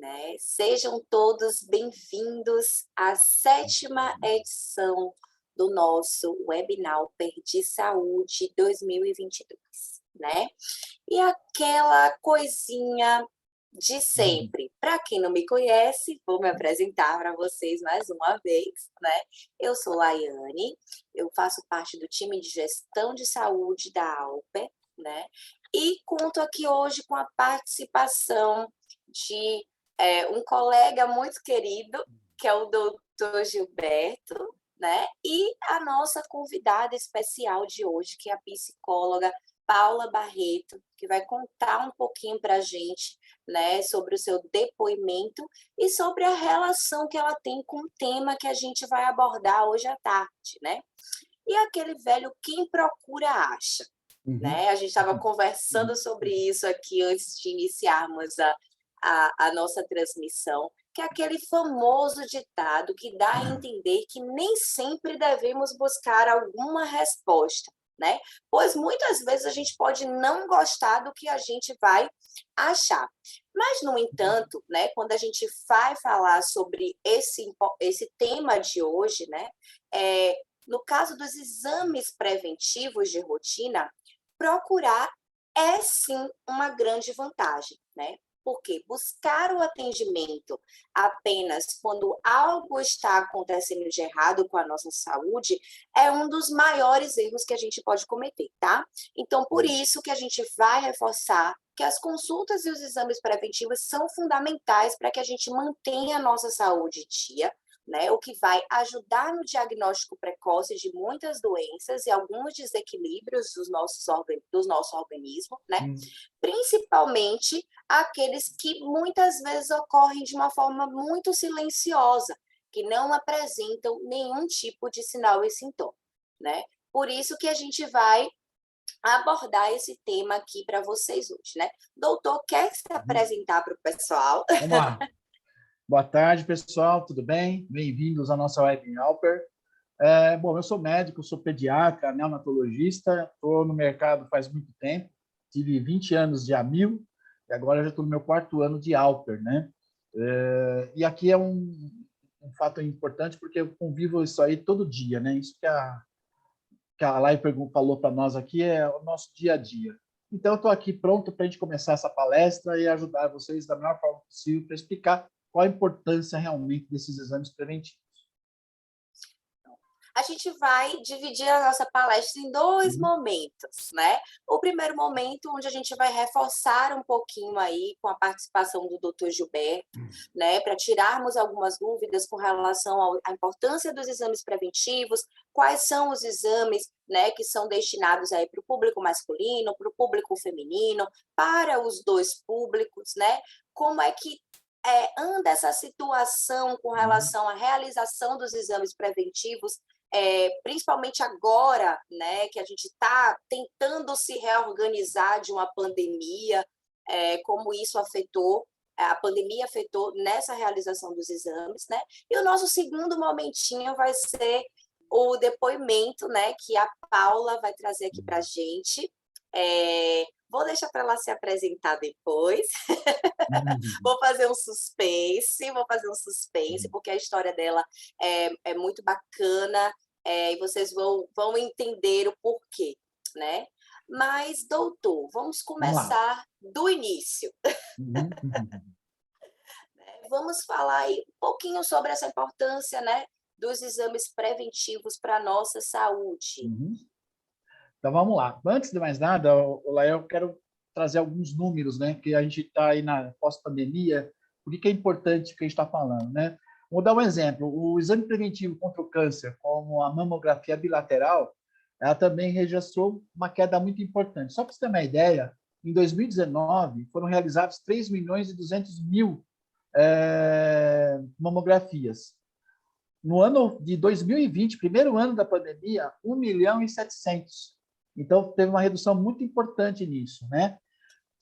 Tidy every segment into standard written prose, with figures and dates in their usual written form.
né? Sejam todos bem-vindos à sétima edição do nosso webinar de saúde 2022, né? E aquela coisinha de sempre. Para quem não me conhece, vou me apresentar para vocês mais uma vez, né? Eu sou Laiane, eu faço parte do time de gestão de saúde da Alper, né? E conto aqui hoje com a participação de um colega muito querido, que é o doutor Gilberto, né? E a nossa convidada especial de hoje, que é a psicóloga Paula Barreto, que vai contar um pouquinho para a gente, né, sobre o seu depoimento e sobre a relação que ela tem com o tema que a gente vai abordar hoje à tarde, né? E aquele velho quem procura acha, né? A gente estava conversando sobre isso aqui antes de iniciarmos a nossa transmissão, que é aquele famoso ditado que dá a entender que nem sempre devemos buscar alguma resposta, né? Pois muitas vezes a gente pode não gostar do que a gente vai achar. Mas, no entanto, né, quando a gente vai falar sobre esse tema de hoje, né, no caso dos exames preventivos de rotina, procurar é sim uma grande vantagem, né? Porque buscar o atendimento apenas quando algo está acontecendo de errado com a nossa saúde é um dos maiores erros que a gente pode cometer, tá? Então, por isso que a gente vai reforçar que as consultas e os exames preventivos são fundamentais para que a gente mantenha a nossa saúde em dia, né, o que vai ajudar no diagnóstico precoce de muitas doenças e alguns desequilíbrios do nosso organismo, né? Principalmente aqueles que muitas vezes ocorrem de uma forma muito silenciosa, que não apresentam nenhum tipo de sinal e sintoma, né? Por isso que a gente vai abordar esse tema aqui para vocês hoje, né? Doutor, quer se apresentar para o pessoal? Vamos lá. Boa tarde, pessoal, tudo bem? Bem-vindos à nossa Web Alper. Bom, eu sou médico, sou pediatra, neonatologista, estou no mercado faz muito tempo, tive 20 anos de Amil e agora já estou no meu 4º ano de Alper, né? E aqui é um fato importante porque eu convivo isso aí todo dia, né? Isso que a Lai falou para nós aqui é o nosso dia a dia. Então, eu estou aqui pronto para a gente começar essa palestra e ajudar vocês da melhor forma possível para explicar qual a importância realmente desses exames preventivos. A gente vai dividir a nossa palestra em dois momentos, né? O primeiro momento, onde a gente vai reforçar um pouquinho aí com a participação do Dr. Gilberto, né? Para tirarmos algumas dúvidas com relação à importância dos exames preventivos, quais são os exames, né, que são destinados aí para o público masculino, para o público feminino, para os dois públicos, né? Como é que anda essa situação com relação à realização dos exames preventivos, principalmente agora, né, que a gente está tentando se reorganizar de uma pandemia, como isso afetou, a pandemia afetou nessa realização dos exames, né? E o nosso segundo momentinho vai ser o depoimento, né, que a Paula vai trazer aqui para a gente. Vou deixar para ela se apresentar depois. Vou fazer um suspense, porque a história dela é muito bacana, e vocês vão entender o porquê, né? Mas, doutor, vamos começar do início. Vamos falar aí um pouquinho sobre essa importância, né, dos exames preventivos para a nossa saúde. Então, vamos lá. Antes de mais nada, Lael, eu quero trazer alguns números, né? Que a gente está aí na pós-pandemia. Por que é importante o que a gente está falando, né? Vou dar um exemplo. O exame preventivo contra o câncer, como a mamografia bilateral, ela também registrou uma queda muito importante. Só para você ter uma ideia, em 2019, foram realizados 3.200.000 mamografias. No ano de 2020, primeiro ano da pandemia, 1.700.000. Então, teve uma redução muito importante nisso, né?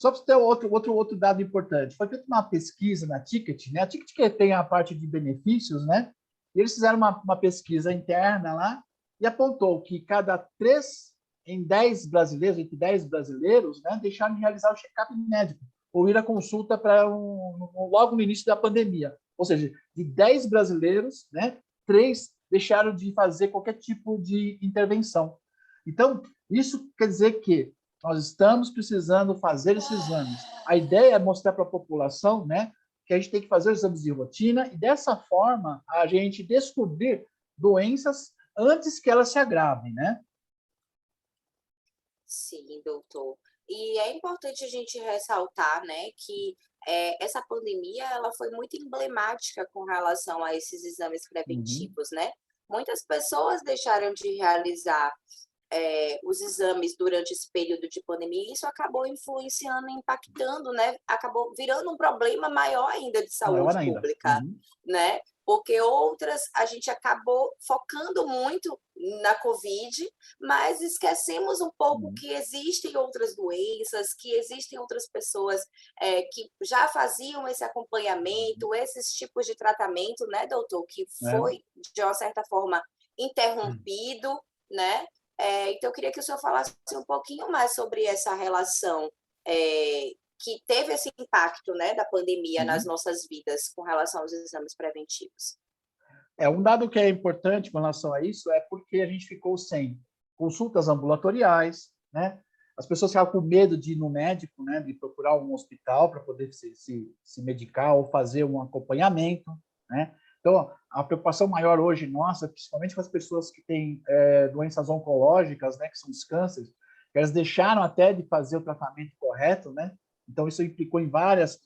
Só para você ter outro dado importante, foi feita uma pesquisa na Ticket, né? A Ticket que tem a parte de benefícios, né? E eles fizeram uma pesquisa interna lá e apontou que cada 3 em 10 brasileiros, entre 10 brasileiros, né, deixaram de realizar o check-up médico ou ir à consulta para logo no início da pandemia. Ou seja, de 10 brasileiros, né, 3 deixaram de fazer qualquer tipo de intervenção. Então, isso quer dizer que nós estamos precisando fazer esses exames. A ideia é mostrar para a população, né, que a gente tem que fazer os exames de rotina e, dessa forma, a gente descobrir doenças antes que elas se agravem, né? Sim, doutor. E é importante a gente ressaltar, né, que essa pandemia ela foi muito emblemática com relação a esses exames Uhum, preventivos, né? Muitas pessoas deixaram de realizar os exames durante esse período de pandemia, e isso acabou influenciando, impactando, né? Acabou virando um problema maior ainda de maior saúde ainda. pública, Uhum, né? Porque outras a gente acabou focando muito na Covid, mas esquecemos um pouco uhum, que existem outras doenças, que existem outras pessoas que já faziam esse acompanhamento, esses tipos de tratamento, né, doutor, que é. foi, de uma certa forma, interrompido, né? Então, eu queria que o senhor falasse um pouquinho mais sobre essa relação que teve esse impacto, né, da pandemia nas Uhum. nossas vidas com relação aos exames preventivos. Um dado que é importante com relação a isso é porque a gente ficou sem consultas ambulatoriais, né? As pessoas ficavam com medo de ir no médico, né? De procurar um hospital para poder se medicar ou fazer um acompanhamento, né? Então, a preocupação maior hoje nossa, principalmente com as pessoas que têm doenças oncológicas, né? Que são os cânceres, que elas deixaram até de fazer o tratamento correto, né? Então, isso implicou em vários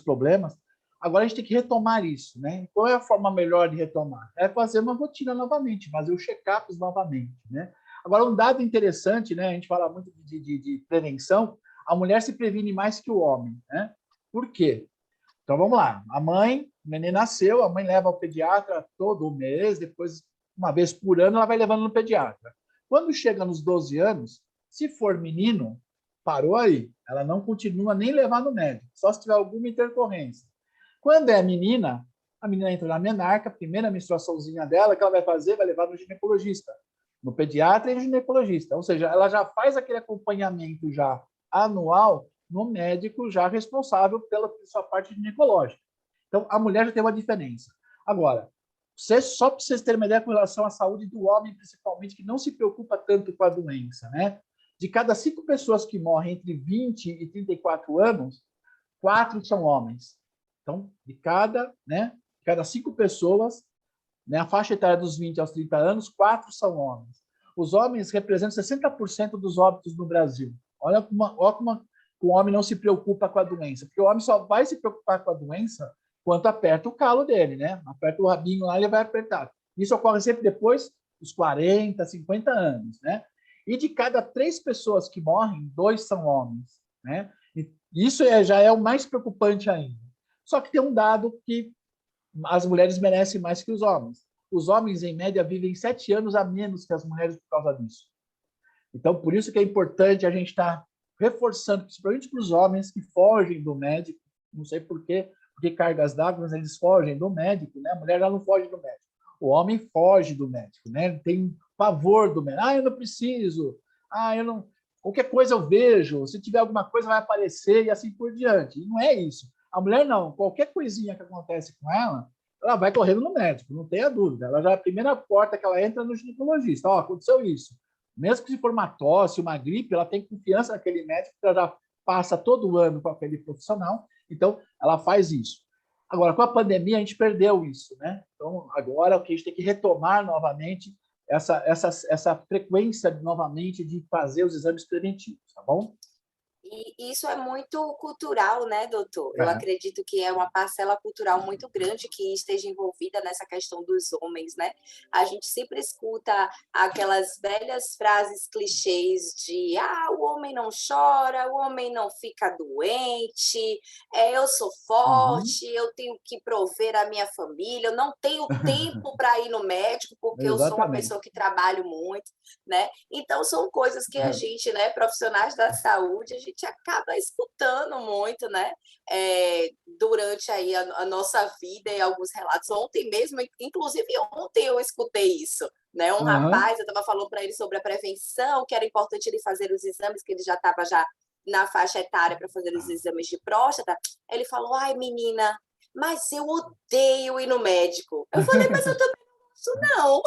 problemas. Agora a gente tem que retomar isso, né? Qual é a forma melhor de retomar? É fazer uma rotina novamente, fazer os check-ups novamente, né? Agora, um dado interessante, né? A gente fala muito de prevenção, a mulher se previne mais que o homem, né? Por quê? Então, vamos lá. A mãe, o neném nasceu, a mãe leva ao pediatra todo mês, depois, uma vez por ano, ela vai levando no pediatra. Quando chega nos 12 anos, se for menino, parou aí. Ela não continua nem levar no médico, só se tiver alguma intercorrência. Quando é a menina entra na menarca, a primeira menstruaçãozinha dela, que ela vai fazer, vai levar no ginecologista, no pediatra e no ginecologista. Ou seja, ela já faz aquele acompanhamento já anual no médico já responsável pela sua parte ginecológica. Então, a mulher já tem uma diferença. Agora, só para vocês terem uma ideia com relação à saúde do homem, principalmente, que não se preocupa tanto com a doença, né? De cada 5 pessoas que morrem entre 20 e 34 anos, 4 são homens. Então, de cada 5 pessoas, né, a faixa etária dos 20 aos 30 anos, 4 são homens. Os homens representam 60% dos óbitos no Brasil. Olha como o homem não se preocupa com a doença, porque o homem só vai se preocupar com a doença quando aperta o calo dele, né? Aperta o rabinho lá, ele vai apertar. Isso ocorre sempre depois dos 40, 50 anos, né? E de cada 3 pessoas que morrem, 2 são homens, né? E isso já é o mais preocupante ainda. Só que tem um dado que as mulheres merecem mais que os homens. Os homens, em média, vivem 7 anos a menos que as mulheres por causa disso. Então, por isso que é importante a gente estar reforçando, principalmente para os homens que fogem do médico, não sei por quê, porque cargas d'água, mas eles fogem do médico, né? A mulher já não foge do médico. O homem foge do médico, né? Ele tem pavor do médico. Eu não preciso. Eu não. Qualquer coisa eu vejo. Se tiver alguma coisa, vai aparecer e assim por diante. E não é isso. A mulher não. Qualquer coisinha que acontece com ela vai correndo no médico, não tenha dúvida. Ela já é a primeira porta que ela entra no ginecologista. Aconteceu isso. Mesmo que se for uma tosse, uma gripe, ela tem confiança naquele médico, que ela já passa todo ano com aquele profissional, então ela faz isso. Agora, com a pandemia, a gente perdeu isso, né? Então, agora o que a gente tem que retomar novamente essa frequência novamente de fazer os exames preventivos, tá bom? E isso é muito cultural, né, doutor? Eu É. acredito que é uma parcela cultural muito grande que esteja envolvida nessa questão dos homens, né? A gente sempre escuta aquelas velhas frases clichês de o homem não chora, o homem não fica doente, eu sou Uhum. forte, eu tenho que prover a minha família, eu não tenho tempo para ir no médico porque eu sou uma Exatamente. pessoa que trabalho muito, né? Então, são coisas que a gente, né, profissionais da saúde, a gente acaba escutando muito, né, durante aí a nossa vida e alguns relatos. Ontem mesmo, inclusive ontem eu escutei isso, né, um Uhum. rapaz, eu estava falando para ele sobre a prevenção, que era importante ele fazer os exames, que ele já estava já na faixa etária para fazer os exames de próstata, ele falou, ai, menina, mas eu odeio ir no médico. Eu falei, mas eu também não gosto, não.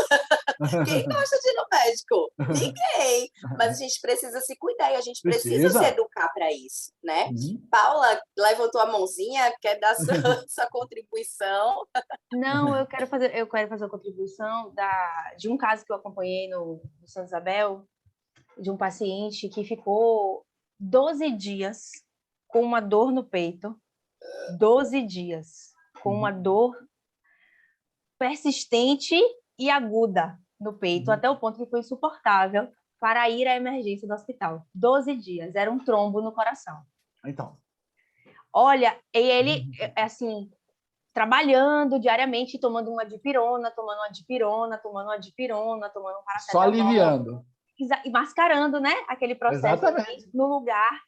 Quem gosta de ir no médico? Ninguém. Mas a gente precisa se cuidar e a gente precisa se Precisa. educar para isso, né? Uhum. Paula levantou a mãozinha, quer dar sua contribuição? Não, eu quero fazer a contribuição de um caso que eu acompanhei no Santa Isabel, de um paciente que ficou 12 dias com uma dor no peito, 12 dias com uma dor persistente e aguda no peito, até o ponto que foi insuportável para ir à emergência do hospital. 12 dias, era um trombo no coração. Então. Olha, e ele, assim, trabalhando diariamente, tomando uma dipirona, tomando um paracetamol. Só aliviando. E mascarando, né? Aquele processo no lugar.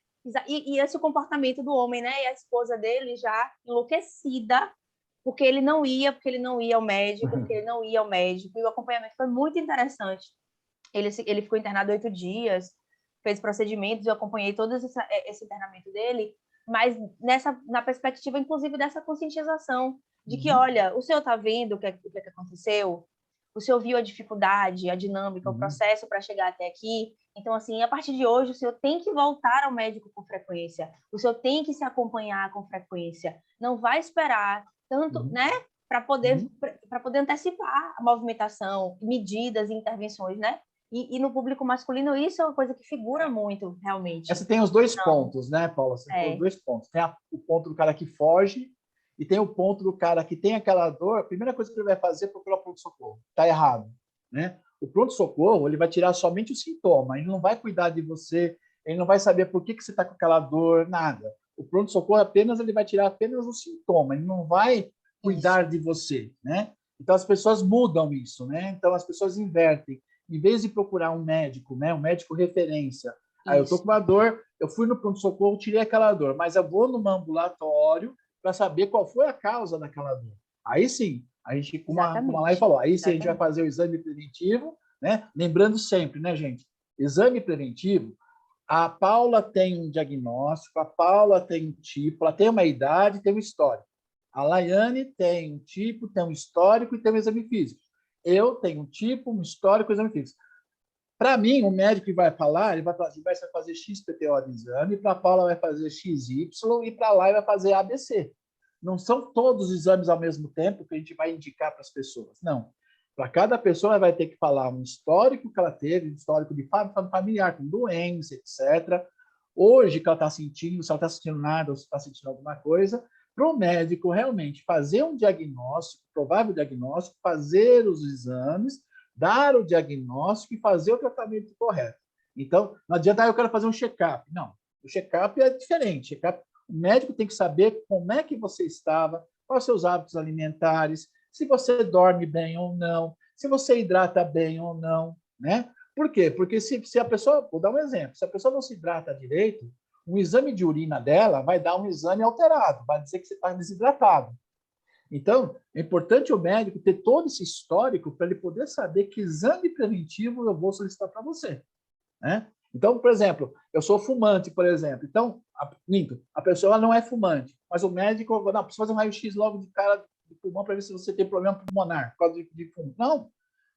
E esse é o comportamento do homem, né? E a esposa dele já enlouquecida, porque ele não ia ao médico, E o acompanhamento foi muito interessante. Ele ficou internado 8 dias, fez procedimentos, eu acompanhei todo esse internamento dele, mas na perspectiva, inclusive, dessa conscientização de que, olha, o senhor está vendo o que aconteceu? O senhor viu a dificuldade, a dinâmica, o processo para chegar até aqui? Então, assim, a partir de hoje, o senhor tem que voltar ao médico com frequência. O senhor tem que se acompanhar com frequência. Não vai esperar tanto, né? Para poder antecipar a movimentação, medidas e intervenções, né? E no público masculino, isso é uma coisa que figura muito, realmente. Essa tem os dois pontos, né, Paula? Você tem os dois pontos. Tem o ponto do cara que foge e tem o ponto do cara que tem aquela dor. A primeira coisa que ele vai fazer é procurar o pronto-socorro. Está errado, né? O pronto-socorro, ele vai tirar somente o sintoma. Ele não vai cuidar de você, ele não vai saber por que você está com aquela dor, nada. O pronto-socorro ele vai tirar apenas o sintoma. Ele não vai cuidar de você, né? Então, as pessoas mudam isso, né? Então, as pessoas invertem. Em vez de procurar um médico, né? Um médico referência. Aí eu tô com uma dor, eu fui no pronto-socorro, tirei aquela dor, mas eu vou num ambulatório para saber qual foi a causa daquela dor. Aí sim, a gente, como a Lai falou, aí sim a gente vai fazer o exame preventivo, né? Lembrando sempre, né, gente? Exame preventivo, a Paula tem um diagnóstico, a Paula tem um tipo, ela tem uma idade, tem um histórico. A Laiane tem um tipo, tem um histórico e tem um exame físico. Eu tenho um tipo, um histórico e um exame físico. Para mim, o médico que vai falar, ele vai fazer XPTO de exame, para a Paula vai fazer XY e para a Lai vai fazer ABC. Não são todos os exames ao mesmo tempo que a gente vai indicar para as pessoas. Não. Para cada pessoa, ela vai ter que falar um histórico que ela teve, um histórico de familiar, com doença, etc. Hoje, que ela está sentindo, se ela está sentindo nada ou se está sentindo alguma coisa, para o médico realmente fazer um diagnóstico, provável diagnóstico, fazer os exames, dar o diagnóstico e fazer o tratamento correto. Então, não adianta, eu quero fazer um check-up. Não, o check-up é diferente. O médico tem que saber como é que você estava, quais os seus hábitos alimentares, se você dorme bem ou não, se você hidrata bem ou não, né? Por quê? Porque se a pessoa, vou dar um exemplo, se a pessoa não se hidrata direito, um exame de urina dela vai dar um exame alterado, vai dizer que você está desidratado. Então, é importante o médico ter todo esse histórico para ele poder saber que exame preventivo eu vou solicitar para você, né? Então, por exemplo, eu sou fumante, por exemplo. Então, a pessoa não é fumante, mas o médico, não, precisa fazer um raio-x logo de cara de pulmão para ver se você tem problema pulmonar por causa de fumo. Não.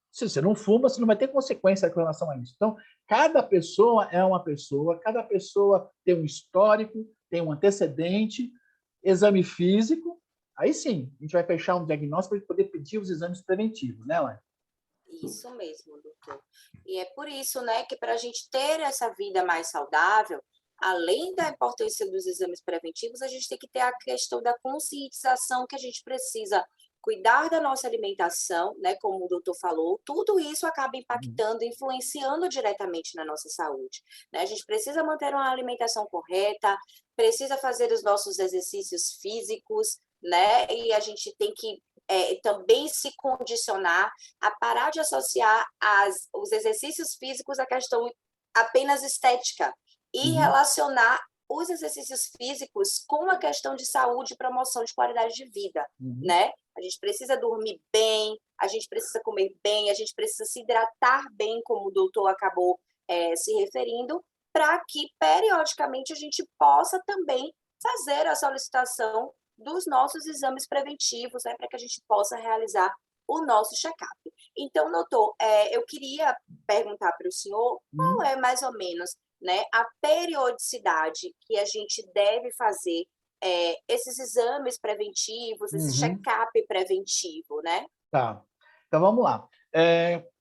Se você não fuma, você não vai ter consequência com relação a isso. Então, cada pessoa é uma pessoa, cada pessoa tem um histórico, tem um antecedente, exame físico. Aí sim, a gente vai fechar um diagnóstico para poder pedir os exames preventivos, né, Laine? Isso mesmo, doutor. E é por isso, né, que para a gente ter essa vida mais saudável, além da importância dos exames preventivos, a gente tem que ter a questão da conscientização que a gente precisa cuidar da nossa alimentação, né, como o doutor falou, tudo isso acaba impactando, influenciando diretamente na nossa saúde, né? A gente precisa manter uma alimentação correta, precisa fazer os nossos exercícios físicos, né? E a gente tem que também se condicionar a parar de associar os exercícios físicos à questão apenas estética e relacionar os exercícios físicos com a questão de saúde e promoção de qualidade de vida, né? A gente precisa dormir bem, a gente precisa comer bem, a gente precisa se hidratar bem, como o doutor acabou se referindo, para que periodicamente a gente possa também fazer a solicitação dos nossos exames preventivos, né, para que a gente possa realizar o nosso check-up. Então, doutor, eu queria perguntar para o senhor qual é mais ou menos, né, a periodicidade que a gente deve fazer esses exames preventivos, esse check-up preventivo, né? Tá. Então, vamos lá.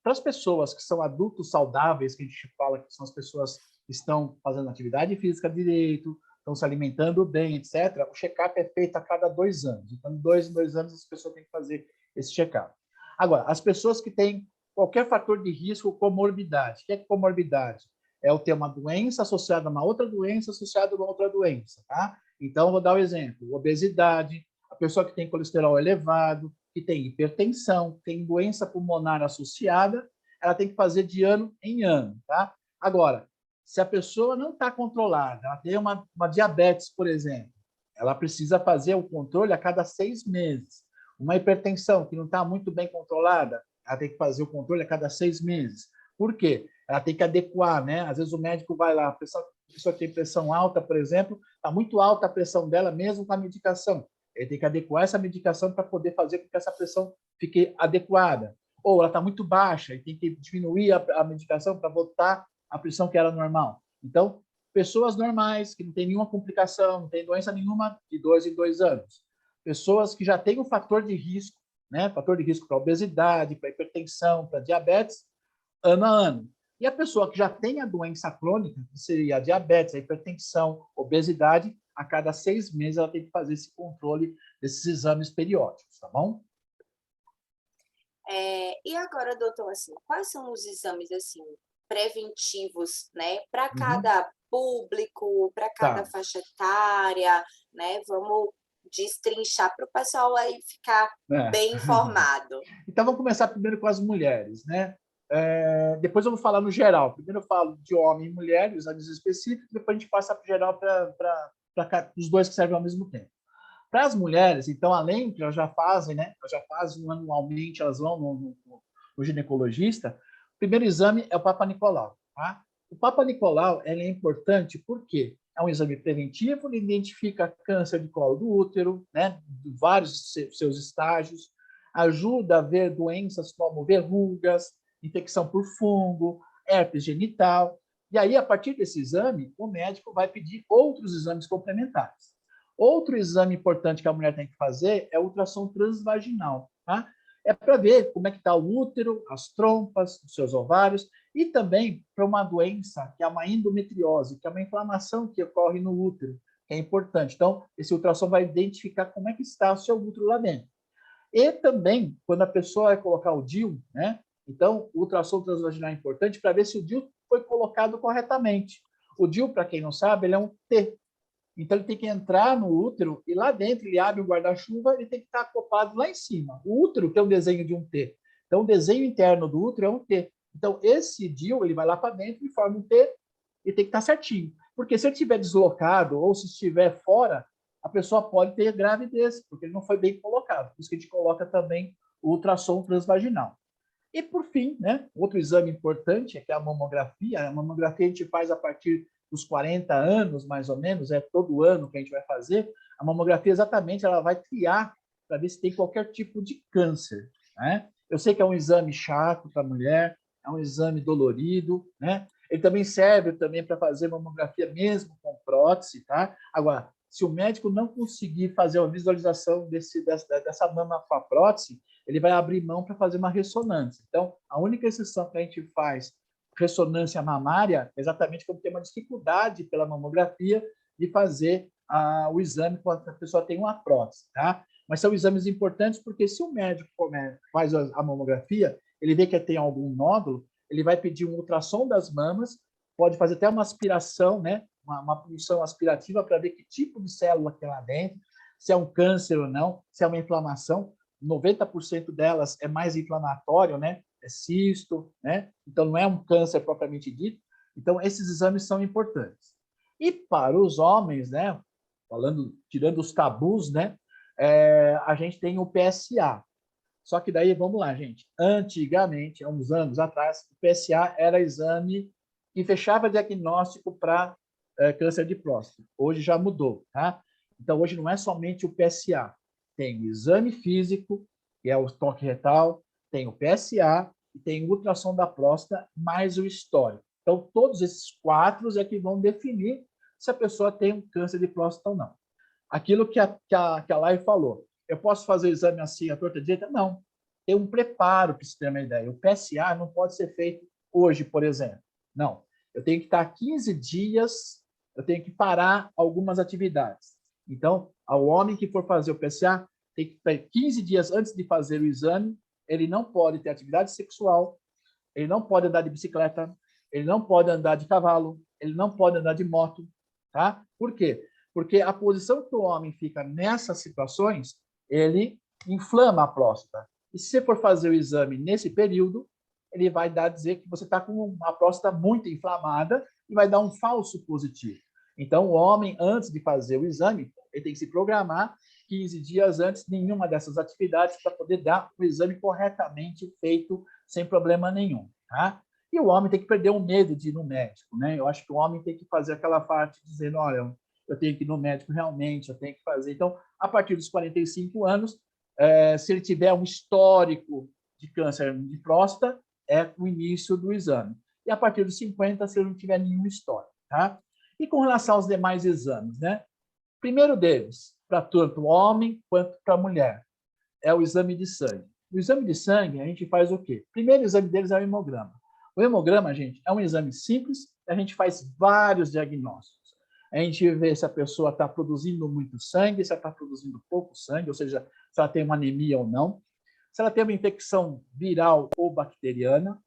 Para as pessoas que são adultos saudáveis, que a gente fala que são as pessoas que estão fazendo atividade física direito, estão se alimentando bem, etc., o check-up é feito a cada 2 anos. Então, de 2 em 2 anos, as pessoas têm que fazer esse check-up. Agora, as pessoas que têm qualquer fator de risco, comorbidade. O que é comorbidade? É o ter uma doença associada a uma outra doença, associada a uma outra doença, tá? Então, vou dar um exemplo. Obesidade, a pessoa que tem colesterol elevado, que tem hipertensão, tem doença pulmonar associada, ela tem que fazer de ano em ano, tá? Agora, se a pessoa não está controlada, ela tem uma diabetes, por exemplo, ela precisa fazer o controle a cada 6 meses. Uma hipertensão que não está muito bem controlada, ela tem que fazer o controle a cada 6 meses. Por quê? Ela tem que adequar, né? Às vezes o médico vai lá, a pessoa tem pressão alta, por exemplo, está muito alta a pressão dela, mesmo com a medicação. Ele tem que adequar essa medicação para poder fazer com que essa pressão fique adequada. Ou ela está muito baixa e tem que diminuir a medicação para voltar à pressão que era normal. Então, pessoas normais, que não têm nenhuma complicação, não têm doença nenhuma, de 2 em 2 anos. Pessoas que já têm um fator de risco, né? Fator de risco para obesidade, para hipertensão, para diabetes, ano a ano. E a pessoa que já tem a doença crônica, que seria a diabetes, a hipertensão, obesidade, a cada 6 meses ela tem que fazer esse controle desses exames periódicos, tá bom? E agora, doutor, assim, quais são os exames assim preventivos, né, para cada público, para cada faixa etária, né? Vamos destrinchar para o pessoal aí ficar bem informado. Então, vamos começar primeiro com as mulheres, né? Depois eu vou falar no geral. Primeiro eu falo de homem e mulher, exames específicos, depois a gente passa para o geral para os dois que servem ao mesmo tempo. Para as mulheres, então, além que elas já fazem, né? Elas já fazem anualmente, elas vão no ginecologista. O primeiro exame é o Papa Nicolau, tá? O Papa Nicolau é importante porque é um exame preventivo, ele identifica câncer de colo do útero, né? De vários seus estágios, ajuda a ver doenças como verrugas, infecção por fungo, herpes genital. E aí, a partir desse exame, o médico vai pedir outros exames complementares. Outro exame importante que a mulher tem que fazer é o ultrassom transvaginal, tá? É para ver como é que está o útero, as trompas, os seus ovários, e também para uma doença que é uma endometriose, que é uma inflamação que ocorre no útero, que é importante. Então, esse ultrassom vai identificar como é que está o seu útero lá dentro. E também, quando a pessoa vai colocar o DIU, né? Então, o ultrassom transvaginal é importante para ver se o DIU foi colocado corretamente. O DIU, para quem não sabe, ele é um T. Então, ele tem que entrar no útero e lá dentro ele abre o guarda-chuva, ele tem que estar acoplado lá em cima. O útero tem um desenho de um T. Então, o desenho interno do útero é um T. Então, esse DIU, ele vai lá para dentro e forma um T e tem que estar certinho. Porque se ele estiver deslocado ou se estiver fora, a pessoa pode ter gravidez, porque ele não foi bem colocado. Por isso que a gente coloca também o ultrassom transvaginal. E, por fim, né, outro exame importante é que é a mamografia. A mamografia a gente faz a partir dos 40 anos, mais ou menos, é todo ano que a gente vai fazer. A mamografia, exatamente, ela vai triar para ver se tem qualquer tipo de câncer, né? Eu sei que é um exame chato para a mulher, é um exame dolorido, né? Ele também serve também para fazer mamografia mesmo com prótese, tá? Agora, se o médico não conseguir fazer a visualização dessa mama com a prótese, ele vai abrir mão para fazer uma ressonância. Então, a única exceção que a gente faz ressonância mamária é exatamente quando tem uma dificuldade pela mamografia de fazer o exame quando a pessoa tem uma prótese, tá? Mas são exames importantes porque se o médico faz a mamografia, ele vê que tem algum nódulo, ele vai pedir um ultrassom das mamas, pode fazer até uma aspiração, né? Uma punção aspirativa para ver que tipo de célula tem lá dentro, se é um câncer ou não, se é uma inflamação. 90% delas é mais inflamatório, né? É cisto, né? Então não é um câncer propriamente dito. Então esses exames são importantes. E para os homens, né? Tirando os tabus, né? A gente tem o PSA. Só que daí, vamos lá, gente. Antigamente, há uns anos atrás, o PSA era exame que fechava diagnóstico para câncer de próstata. Hoje já mudou, tá? Então, hoje não é somente o PSA. Tem o exame físico, que é o toque retal, tem o PSA e tem o ultrassom da próstata, mais o histórico. Então, todos esses 4 é que vão definir se a pessoa tem um câncer de próstata ou não. Aquilo que a Lai falou, eu posso fazer o exame assim, a torta direita? Não. Tem um preparo, para você ter uma ideia. O PSA não pode ser feito hoje, por exemplo. Não. Eu tenho que estar 15 dias, eu tenho que parar algumas atividades. Então, ao homem que for fazer o PSA, tem que ter 15 dias antes de fazer o exame, ele não pode ter atividade sexual, ele não pode andar de bicicleta, ele não pode andar de cavalo, ele não pode andar de moto, tá? Por quê? Porque a posição que o homem fica nessas situações, ele inflama a próstata. E se você for fazer o exame nesse período, ele vai dizer que você está com uma próstata muito inflamada e vai dar um falso positivo. Então, o homem, antes de fazer o exame, ele tem que se programar 15 dias antes nenhuma dessas atividades para poder dar o exame corretamente feito, sem problema nenhum, tá? E o homem tem que perder o medo de ir no médico, né? Eu acho que o homem tem que fazer aquela parte dizendo, olha, eu tenho que ir no médico realmente, eu tenho que fazer. Então, a partir dos 45 anos, se ele tiver um histórico de câncer de próstata, é o início do exame. E a partir dos 50, se ele não tiver nenhum histórico, tá? E com relação aos demais exames, né? Primeiro deles, para tanto o homem quanto para a mulher, é o exame de sangue. O exame de sangue, a gente faz o quê? O primeiro exame deles é o hemograma. O hemograma, gente, é um exame simples, a gente faz vários diagnósticos. A gente vê se a pessoa está produzindo muito sangue, se ela está produzindo pouco sangue, ou seja, se ela tem uma anemia ou não, se ela tem uma infecção viral ou bacteriana,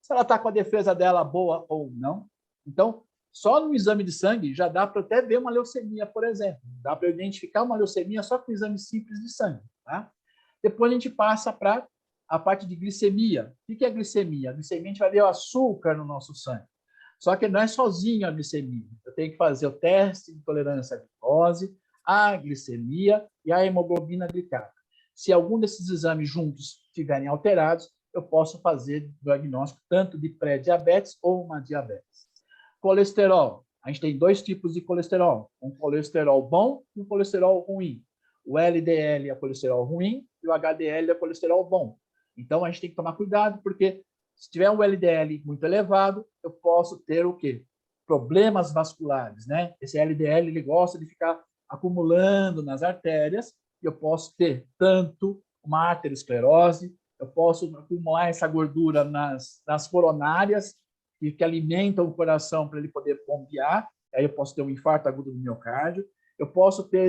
se ela está com a defesa dela boa ou não. Então, só no exame de sangue já dá para até ver uma leucemia, por exemplo. Dá para identificar uma leucemia só com um exame simples de sangue, tá? Depois a gente passa para a parte de glicemia. O que é glicemia? A glicemia, a gente vai ver o açúcar no nosso sangue. Só que não é sozinho a glicemia. Eu tenho que fazer o teste de tolerância à glicose, a glicemia e a hemoglobina glicada. Se algum desses exames juntos estiverem alterados, eu posso fazer diagnóstico tanto de pré-diabetes ou uma diabetes. Colesterol. A gente tem 2 tipos de colesterol. Um colesterol bom e um colesterol ruim. O LDL é colesterol ruim e o HDL é colesterol bom. Então, a gente tem que tomar cuidado, porque se tiver um LDL muito elevado, eu posso ter o quê? Problemas vasculares, né? Esse LDL, ele gosta de ficar acumulando nas artérias, e eu posso ter tanto uma arteriosclerose, eu posso acumular essa gordura nas coronárias, que alimentam o coração para ele poder bombear, aí eu posso ter um infarto agudo do miocárdio, eu posso ter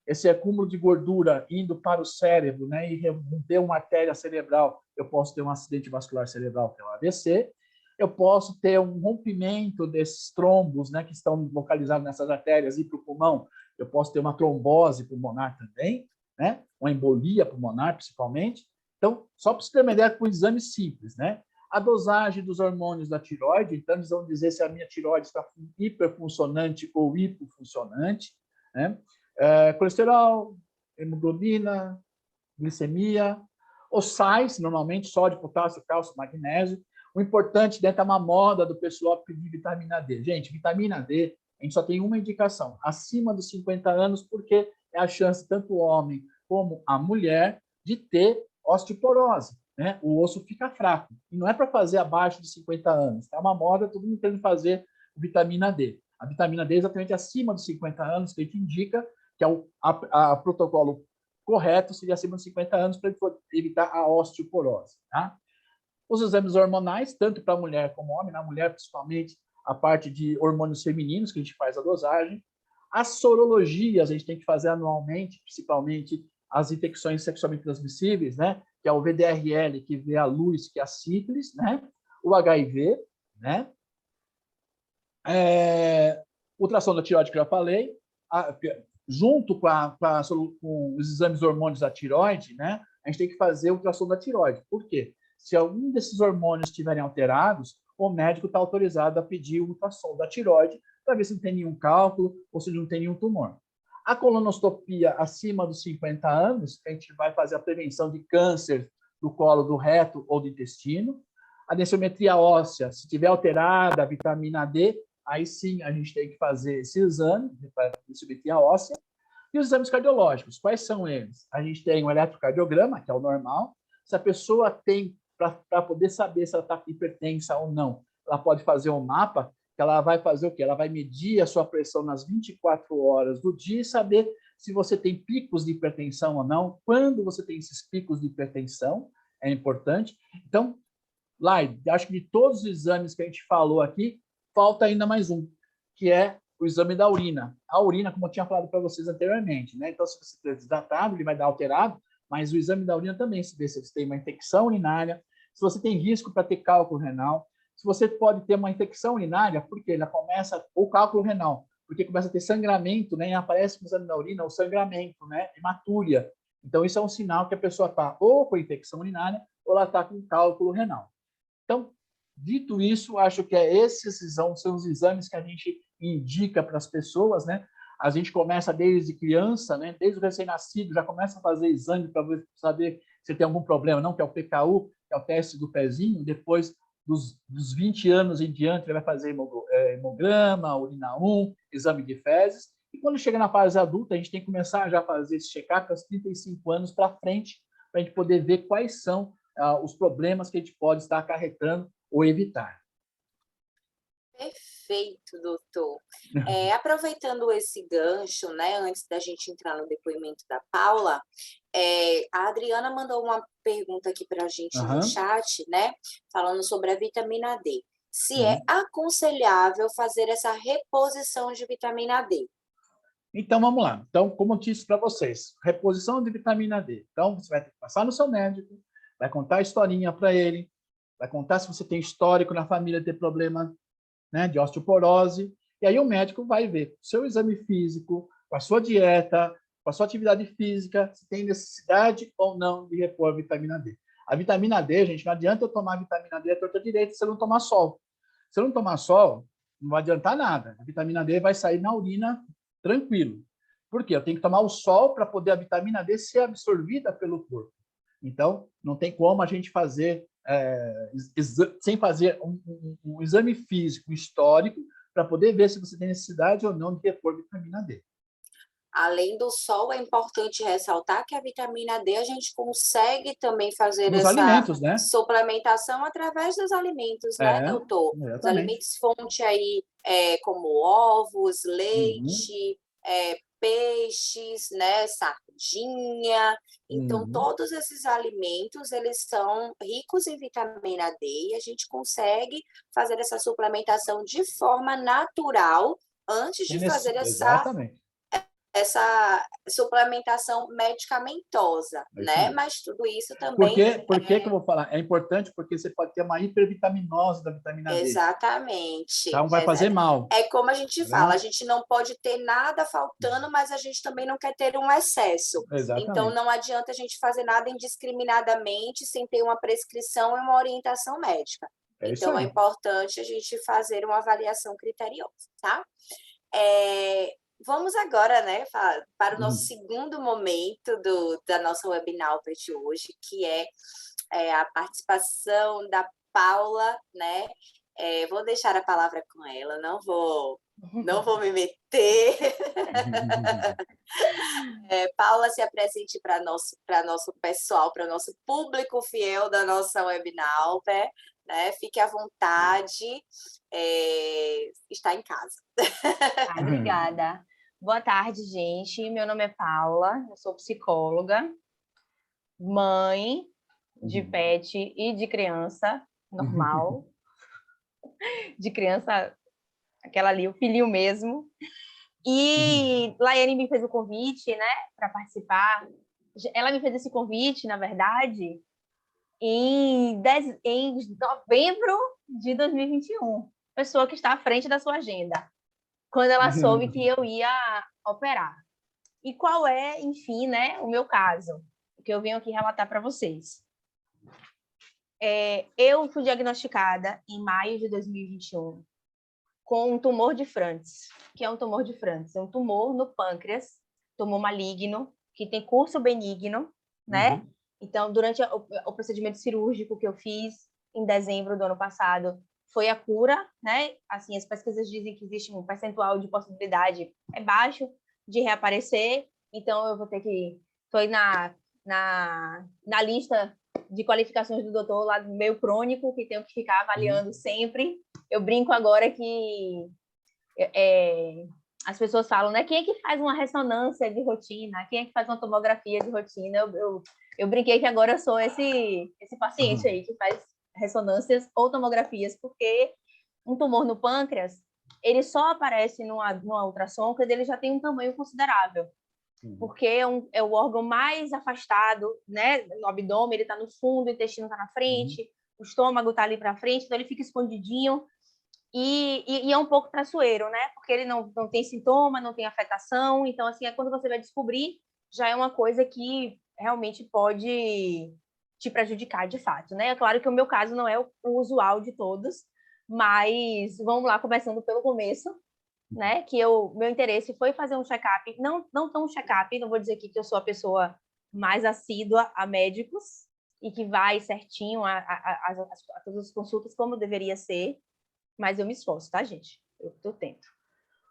esse acúmulo de gordura indo para o cérebro, né, e romper uma artéria cerebral, eu posso ter um acidente vascular cerebral, que é o AVC, eu posso ter um rompimento desses trombos, né, que estão localizados nessas artérias e para o pulmão, eu posso ter uma trombose pulmonar também, né, uma embolia pulmonar principalmente. Então, só para você ter uma ideia, com um exame simples, né? A dosagem dos hormônios da tireoide, então eles vão dizer se a minha tireoide está hiperfuncionante ou hipofuncionante, né? Colesterol, hemoglobina, glicemia, os sais, normalmente sódio, potássio, cálcio, magnésio. O importante dentro é uma moda do pessoal pedir vitamina D. Gente, vitamina D, a gente só tem uma indicação, acima dos 50 anos, porque é a chance, tanto o homem como a mulher, de ter osteoporose, né? O osso fica fraco. E não é para fazer abaixo de 50 anos. É uma moda, todo mundo tem que fazer vitamina D. A vitamina D é exatamente acima dos 50 anos, que a gente indica que é o protocolo correto seria acima de 50 anos para evitar a osteoporose, tá? Os exames hormonais, tanto para a mulher como homem, na mulher principalmente a parte de hormônios femininos, que a gente faz a dosagem. As sorologias a gente tem que fazer anualmente, principalmente as infecções sexualmente transmissíveis, né? Que é o VDRL, que vê a luz, que é a sífilis, né? O HIV, né? Ultrassom da tireoide, que eu já falei, junto com os exames de hormônios da tireoide, né? A gente tem que fazer ultrassom da tireoide. Por quê? Se algum desses hormônios estiverem alterados, o médico está autorizado a pedir o ultrassom da tireoide para ver se não tem nenhum cálculo ou se não tem nenhum tumor. A colonoscopia acima dos 50 anos, a gente vai fazer a prevenção de câncer do colo do reto ou do intestino. A densiometria óssea, se tiver alterada a vitamina D, aí sim a gente tem que fazer esse exame de densiometria óssea. E os exames cardiológicos, quais são eles? A gente tem o eletrocardiograma, que é o normal. Se a pessoa tem, para poder saber se ela está com hipertensa ou não, ela pode fazer um mapa, que ela vai fazer o quê? Ela vai medir a sua pressão nas 24 horas do dia e saber se você tem picos de hipertensão ou não, quando você tem esses picos de hipertensão, é importante. Então, Lai, acho que de todos os exames que a gente falou aqui, falta ainda mais um, que é o exame da urina. A urina, como eu tinha falado para vocês anteriormente, né? Então, se você está desidratado, ele vai dar alterado, mas o exame da urina também se vê se você tem uma infecção urinária, se você tem risco para ter cálculo renal, se você pode ter uma infecção urinária, porque ela começa, ou cálculo renal, porque começa a ter sangramento, né? E aparece no exame da urina o sangramento, né? Hematúria. Então, isso é um sinal que a pessoa está ou com infecção urinária ou ela está com cálculo renal. Então, dito isso, acho que esses são os exames que a gente indica para as pessoas, né? A gente começa desde criança, né? Desde o recém-nascido, já começa a fazer exame para saber se tem algum problema, não, que é o PKU, que é o teste do pezinho. Depois dos 20 anos em diante, ele vai fazer hemograma, urina 1, exame de fezes. E quando chega na fase adulta, a gente tem que começar já a fazer esse check-up aos 35 anos para frente, para a gente poder ver quais são os problemas que a gente pode estar acarretando ou evitar. Perfeito, doutor. Aproveitando esse gancho, né, antes da gente entrar no depoimento da Paula, a Adriana mandou uma pergunta aqui para a gente no chat, né, falando sobre a vitamina D. Se é aconselhável fazer essa reposição de vitamina D. Então, vamos lá. Então, como eu disse para vocês, reposição de vitamina D. Então, você vai ter que passar no seu médico, vai contar a historinha para ele, vai contar se você tem histórico na família de ter problema, né, de osteoporose, e aí o médico vai ver o seu exame físico, com a sua dieta, com a sua atividade física, se tem necessidade ou não de repor a vitamina D. A vitamina D, gente, não adianta eu tomar vitamina D à torta direita se você não tomar sol. Se eu não tomar sol, não vai adiantar nada. A vitamina D vai sair na urina tranquilo. Por quê? Eu tenho que tomar o sol para poder a vitamina D ser absorvida pelo corpo. Então, não tem como a gente fazer, sem fazer um exame físico histórico para poder ver se você tem necessidade ou não de repor vitamina D. Além do sol, é importante ressaltar que a vitamina D a gente consegue também fazer Nos essa alimentos, né? suplementação através dos alimentos, né, doutor? Exatamente. Os alimentos fonte aí, como ovos, leite, peixes, né, sardinha. Então, todos esses alimentos, eles são ricos em vitamina D e a gente consegue fazer essa suplementação de forma natural antes de fazer essa suplementação medicamentosa, né? Mas tudo isso também... Por que eu vou falar? É importante porque você pode ter uma hipervitaminose da vitamina D. Exatamente. Então vai fazer mal. É como a gente fala, a gente não pode ter nada faltando, mas a gente também não quer ter um excesso. Exatamente. Então não adianta a gente fazer nada indiscriminadamente sem ter uma prescrição e uma orientação médica. Então é importante a gente fazer uma avaliação criteriosa, tá? Vamos agora, né, para o nosso segundo momento da nossa webinar de hoje, que é a participação da Paula, né? Vou deixar a palavra com ela, não vou me meter. Paula, se apresente para nosso pessoal, para o nosso público fiel da nossa webinar, né? Fique à vontade, está em casa. Obrigada. Boa tarde, gente. Meu nome é Paula, eu sou psicóloga, mãe de pet e de criança normal, de criança, aquela ali, o filhinho mesmo. E Laiane me fez o convite, né, para participar. Ela me fez esse convite, na verdade, em novembro de 2021. Pessoa que está à frente da sua agenda, quando ela soube que eu ia operar. E qual é, enfim, né, o meu caso, o que eu venho aqui relatar para vocês. Eu fui diagnosticada em maio de 2021 com um tumor de Franz. Que é um tumor de Franz? É um tumor no pâncreas, tumor maligno, que tem curso benigno, né? Então, durante o procedimento cirúrgico que eu fiz, em dezembro do ano passado foi a cura, né? Assim, as pesquisas dizem que existe um percentual de possibilidade baixo de reaparecer, então eu vou ter que... Estou aí na lista de qualificações do doutor lá do meio crônico, que tenho que ficar avaliando sempre. Eu brinco agora que as pessoas falam, né? Quem é que faz uma ressonância de rotina? Quem é que faz uma tomografia de rotina? Eu brinquei que agora eu sou esse paciente aí que faz ressonâncias ou tomografias, porque um tumor no pâncreas, ele só aparece numa ultrassom quando ele já tem um tamanho considerável. Porque é o órgão mais afastado, né? No abdômen, ele está no fundo, o intestino está na frente, o estômago está ali para frente, então ele fica escondidinho e é um pouco traiçoeiro, né? Porque ele não tem sintoma, não tem afetação, então, assim, é quando você vai descobrir, já é uma coisa que realmente pode te prejudicar de fato, né? É claro que o meu caso não é o usual de todos, mas vamos lá, começando pelo começo, né? Que meu interesse foi fazer um check-up, não tão check-up, não vou dizer aqui que eu sou a pessoa mais assídua a médicos e que vai certinho a todas as consultas como deveria ser, mas eu me esforço, tá, gente? Eu tento.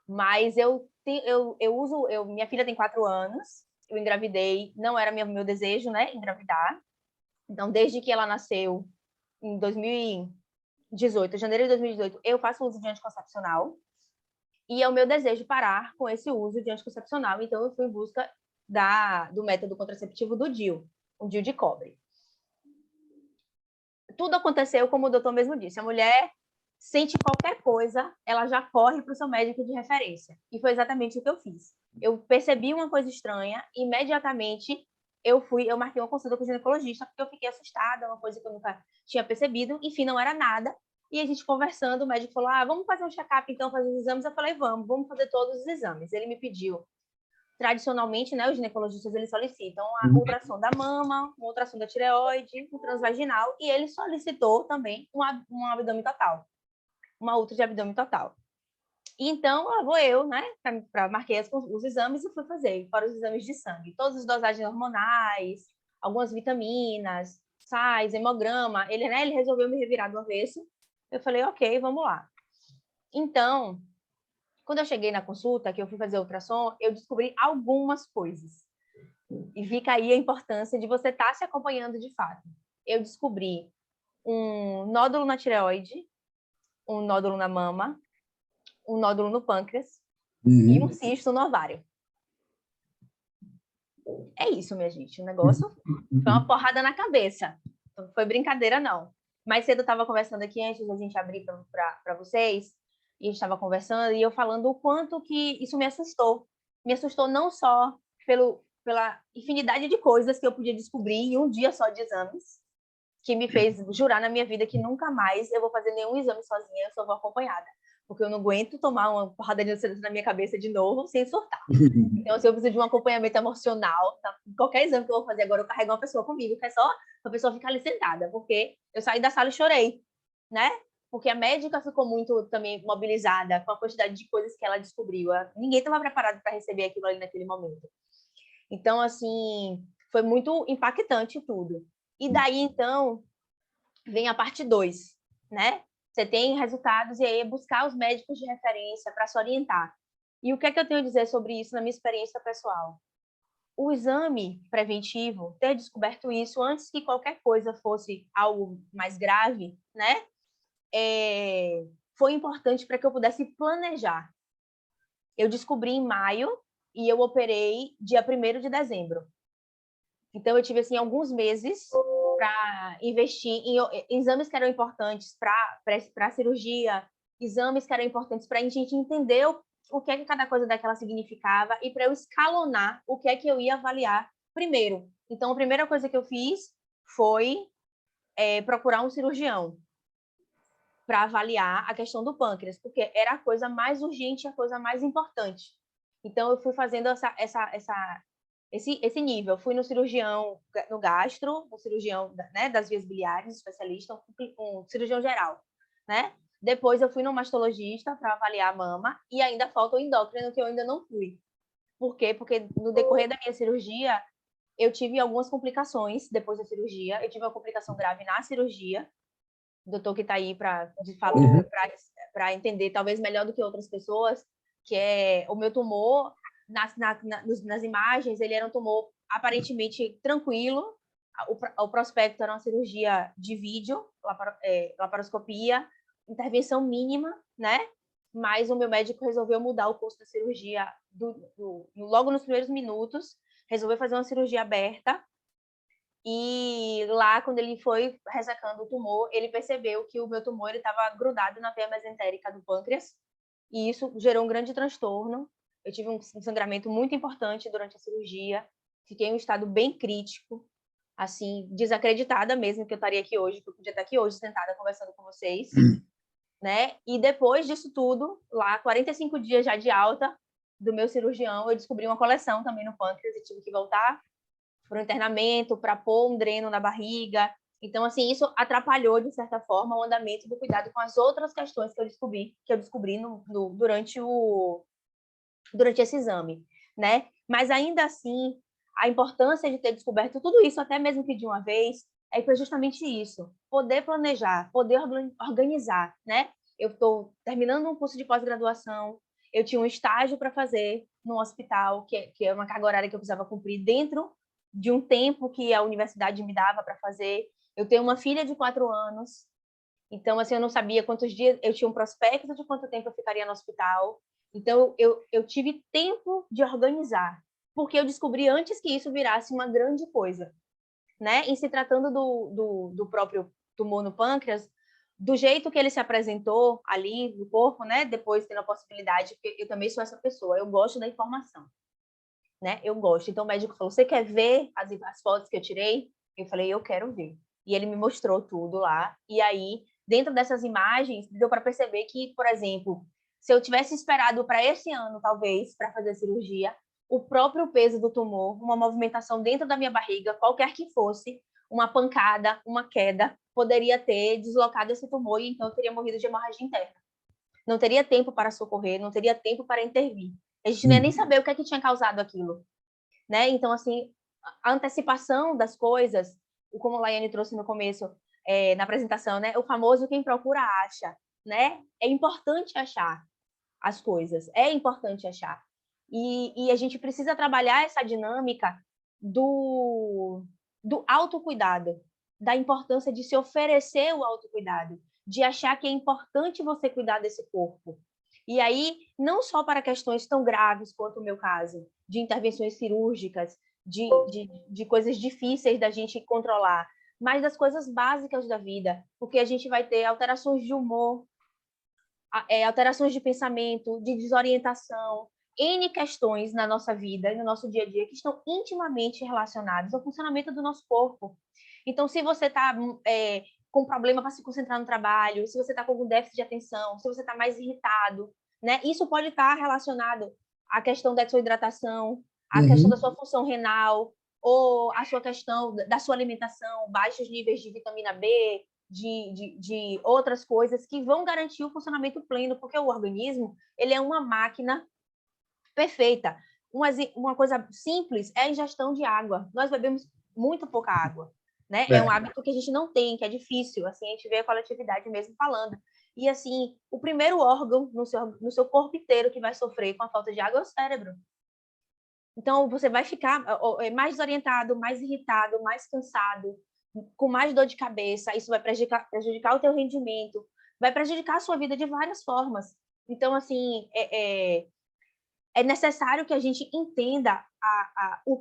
Mas minha filha tem 4 anos, eu engravidei, não era meu desejo, né, engravidar. Então, desde que ela nasceu em 2018, janeiro de 2018, eu faço uso de anticoncepcional. E é o meu desejo parar com esse uso de anticoncepcional. Então, eu fui em busca do método contraceptivo do DIU, um DIU de cobre. Tudo aconteceu como o doutor mesmo disse. A mulher sente qualquer coisa, ela já corre para o seu médico de referência. E foi exatamente o que eu fiz. Eu percebi uma coisa estranha, imediatamente eu marquei uma consulta com o ginecologista, porque eu fiquei assustada, uma coisa que eu nunca tinha percebido. Enfim, não era nada. E a gente conversando, o médico falou, vamos fazer um check-up, então, fazer os exames. Eu falei, vamos fazer todos os exames. Ele me pediu, tradicionalmente, né, os ginecologistas, eles solicitam a ultrassom da mama, uma ultrassom da tireoide, um transvaginal, e ele solicitou também um abdômen total, uma ultra de abdômen total. Então, lá vou eu, né, marquei os exames e fui fazer, fora os exames de sangue, todas as dosagens hormonais, algumas vitaminas, sais, hemograma. Ele resolveu me revirar do avesso. Eu falei, ok, vamos lá. Então, quando eu cheguei na consulta, que eu fui fazer ultrassom, eu descobri algumas coisas. E fica aí a importância de você estar se acompanhando de fato. Eu descobri um nódulo na tireoide, um nódulo na mama, um nódulo no pâncreas e um cisto no ovário. É isso, minha gente. O negócio foi uma porrada na cabeça. Não foi brincadeira, não. Mais cedo eu estava conversando aqui, antes da gente abrir para vocês, e a gente estava conversando, e eu falando o quanto que isso me assustou. Me assustou não só pela infinidade de coisas que eu podia descobrir em um dia só de exames, que me fez jurar na minha vida que nunca mais eu vou fazer nenhum exame sozinha, eu só vou acompanhada. Porque eu não aguento tomar uma porrada de ansiedade na minha cabeça de novo sem surtar. Então, assim, eu preciso de um acompanhamento emocional. Tá? Qualquer exame que eu vou fazer agora, eu carrego uma pessoa comigo, que é só a pessoa ficar ali sentada, porque eu saí da sala e chorei, né? Porque a médica ficou muito também mobilizada com a quantidade de coisas que ela descobriu. Ninguém estava preparado para receber aquilo ali naquele momento. Então, assim, foi muito impactante tudo. E daí, então, vem a parte 2, né? Você tem resultados e aí é buscar os médicos de referência para se orientar. E o que é que eu tenho a dizer sobre isso na minha experiência pessoal? O exame preventivo, ter descoberto isso antes que qualquer coisa fosse algo mais grave, né? Foi importante para que eu pudesse planejar. Eu descobri em maio e eu operei dia 1º de dezembro. Então, eu tive, assim, alguns meses para investir em exames que eram importantes para a cirurgia, exames que eram importantes para a gente entender o que é que cada coisa daquela significava e para eu escalonar o que é que eu ia avaliar primeiro. Então, a primeira coisa que eu fiz foi procurar um cirurgião para avaliar a questão do pâncreas, porque era a coisa mais urgente, a coisa mais importante. Então, eu fui fazendo esse nível. Eu fui no cirurgião, no gastro, no cirurgião, né, das vias biliares, especialista, um cirurgião geral, né? Depois eu fui no mastologista para avaliar a mama e ainda falta o endócrino, que eu ainda não fui. Por quê? Porque no decorrer da minha cirurgia, eu tive algumas complicações depois da cirurgia. Eu tive uma complicação grave na cirurgia, doutor que está aí para entender, talvez melhor do que outras pessoas, que é o meu tumor, nas imagens, ele era um tumor aparentemente tranquilo. O prospecto era uma cirurgia de vídeo, laparoscopia, intervenção mínima, né? Mas o meu médico resolveu mudar o curso da cirurgia logo nos primeiros minutos, resolveu fazer uma cirurgia aberta. E lá, quando ele foi ressecando o tumor, ele percebeu que o meu tumor estava grudado na veia mesentérica do pâncreas, e isso gerou um grande transtorno. Eu tive um sangramento muito importante durante a cirurgia, fiquei em um estado bem crítico, assim, desacreditada mesmo que eu estaria aqui hoje, que eu podia estar aqui hoje sentada conversando com vocês, né? E depois disso tudo, lá, 45 dias já de alta do meu cirurgião, eu descobri uma coleção também no pâncreas e tive que voltar para o internamento, para pôr um dreno na barriga. Então, assim, isso atrapalhou, de certa forma, o andamento do cuidado com as outras questões que eu descobri durante esse exame, né? Mas, ainda assim, a importância de ter descoberto tudo isso, até mesmo que de uma vez, é que foi justamente isso, poder planejar, poder organizar, né? Eu estou terminando um curso de pós-graduação, eu tinha um estágio para fazer no hospital, que é uma carga horária que eu precisava cumprir dentro de um tempo que a universidade me dava para fazer. Eu tenho uma filha de 4 anos, então, assim, eu não sabia quantos dias, eu tinha um prospecto de quanto tempo eu ficaria no hospital. Então, eu tive tempo de organizar, porque eu descobri antes que isso virasse uma grande coisa, né? E se tratando do próprio tumor no pâncreas, do jeito que ele se apresentou ali no corpo, né? Depois tendo a possibilidade, porque eu também sou essa pessoa, eu gosto da informação, né? Eu gosto. Então o médico falou: você quer ver as fotos que eu tirei? Eu falei: eu quero ver. E ele me mostrou tudo lá. E aí, dentro dessas imagens, deu para perceber que, por exemplo, se eu tivesse esperado para esse ano, talvez, para fazer a cirurgia, o próprio peso do tumor, uma movimentação dentro da minha barriga, qualquer que fosse, uma pancada, uma queda, poderia ter deslocado esse tumor e então eu teria morrido de hemorragia interna. Não teria tempo para socorrer, não teria tempo para intervir. A gente não ia nem saber o que é que tinha causado aquilo, né? Então, assim, a antecipação das coisas, como a Laiane trouxe no começo, na apresentação, né? O famoso quem procura acha, né? É importante achar as coisas, é importante achar. E a gente precisa trabalhar essa dinâmica do autocuidado, da importância de se oferecer o autocuidado, de achar que é importante você cuidar desse corpo. E aí, não só para questões tão graves quanto o meu caso, de intervenções cirúrgicas, de coisas difíceis da gente controlar, mas das coisas básicas da vida, porque a gente vai ter alterações de humor, alterações de pensamento, de desorientação, N questões na nossa vida e no nosso dia a dia que estão intimamente relacionadas ao funcionamento do nosso corpo. Então, se você está com problema para se concentrar no trabalho, se você está com algum déficit de atenção, se você está mais irritado, né? Isso pode estar relacionado à questão da sua hidratação, à questão da sua função renal, ou à sua questão da sua alimentação, baixos níveis de vitamina B, de outras coisas que vão garantir o funcionamento pleno, porque o organismo ele é uma máquina perfeita. Uma coisa simples é a ingestão de água. Nós bebemos muito pouca água, né? É um hábito que a gente não tem, que é difícil. Assim, a gente vê a coletividade mesmo falando. E, assim, o primeiro órgão no seu corpo inteiro que vai sofrer com a falta de água é o cérebro. Então, você vai ficar mais desorientado, mais irritado, mais cansado, com mais dor de cabeça. Isso vai prejudicar o teu rendimento, vai prejudicar a sua vida de várias formas. Então, assim, é necessário que a gente entenda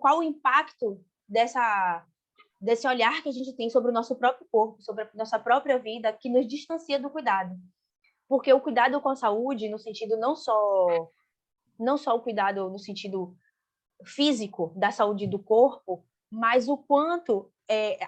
qual o impacto desse olhar que a gente tem sobre o nosso próprio corpo, sobre a nossa própria vida, que nos distancia do cuidado. Porque o cuidado com a saúde, no sentido não só o cuidado no sentido físico da saúde do corpo, mas o quanto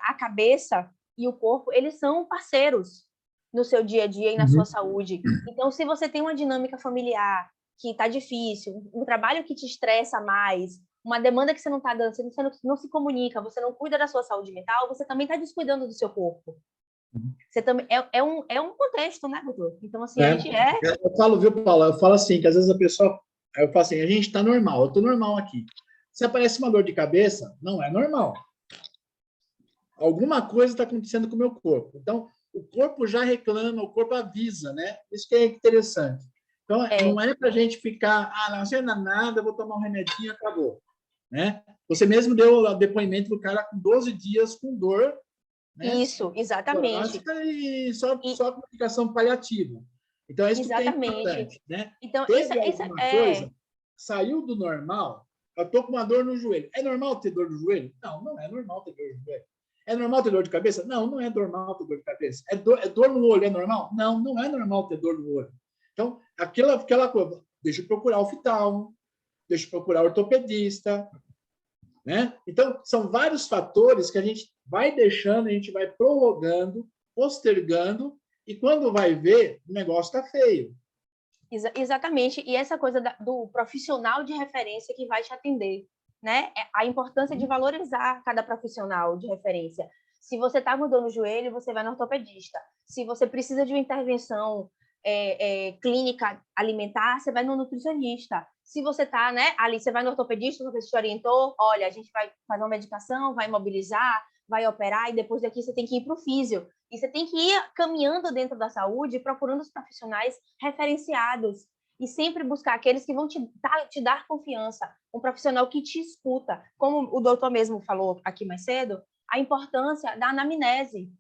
a cabeça e o corpo, eles são parceiros no seu dia a dia e na sua saúde. Então, se você tem uma dinâmica familiar que está difícil, um trabalho que te estressa mais, uma demanda que você não está dando, você não se comunica, você não cuida da sua saúde mental, você também está descuidando do seu corpo. Você também, é um contexto, né, doutor? Então, assim, a gente Eu falo, viu, Paula? Eu falo assim, que às vezes a pessoa... Eu falo assim, a gente está normal, eu estou normal aqui. Se aparece uma dor de cabeça, não é normal. alguma coisa está acontecendo com o meu corpo. Então, o corpo já reclama, o corpo avisa, né? Isso que é interessante. Então, não é para a gente ficar, não sei nada, eu vou tomar um remedinho e acabou. Né? Você mesmo deu o depoimento do cara com 12 dias com dor, né? Isso, exatamente. E só com medicação paliativa. Então, é isso que é importante. Né? Então, teve alguma coisa, saiu do normal, eu estou com uma dor no joelho. É normal ter dor no joelho? Não, não é normal ter dor no joelho. É normal ter dor de cabeça? Não, não é normal ter dor de cabeça. É dor no olho, é normal? Não, não é normal ter dor no olho. Então, aquela coisa, deixa eu procurar oftalmo, deixa eu procurar ortopedista, né? Então, são vários fatores que a gente vai deixando, a gente vai prorrogando, postergando, e quando vai ver, o negócio está feio. Exatamente. E essa coisa do profissional de referência que vai te atender, né? A importância de valorizar cada profissional de referência. Se você está mudando o joelho, você vai no ortopedista. Se você precisa de uma intervenção clínica alimentar, você vai no nutricionista. Se você está, né, ali, você vai no ortopedista, o ortopedista te orientou, olha, a gente vai fazer uma medicação, vai imobilizar, vai operar, e depois daqui você tem que ir para o físio. E você tem que ir caminhando dentro da saúde, procurando os profissionais referenciados, e sempre buscar aqueles que vão te dar confiança, um profissional que te escuta. Como o doutor mesmo falou aqui mais cedo, a importância da anamnese,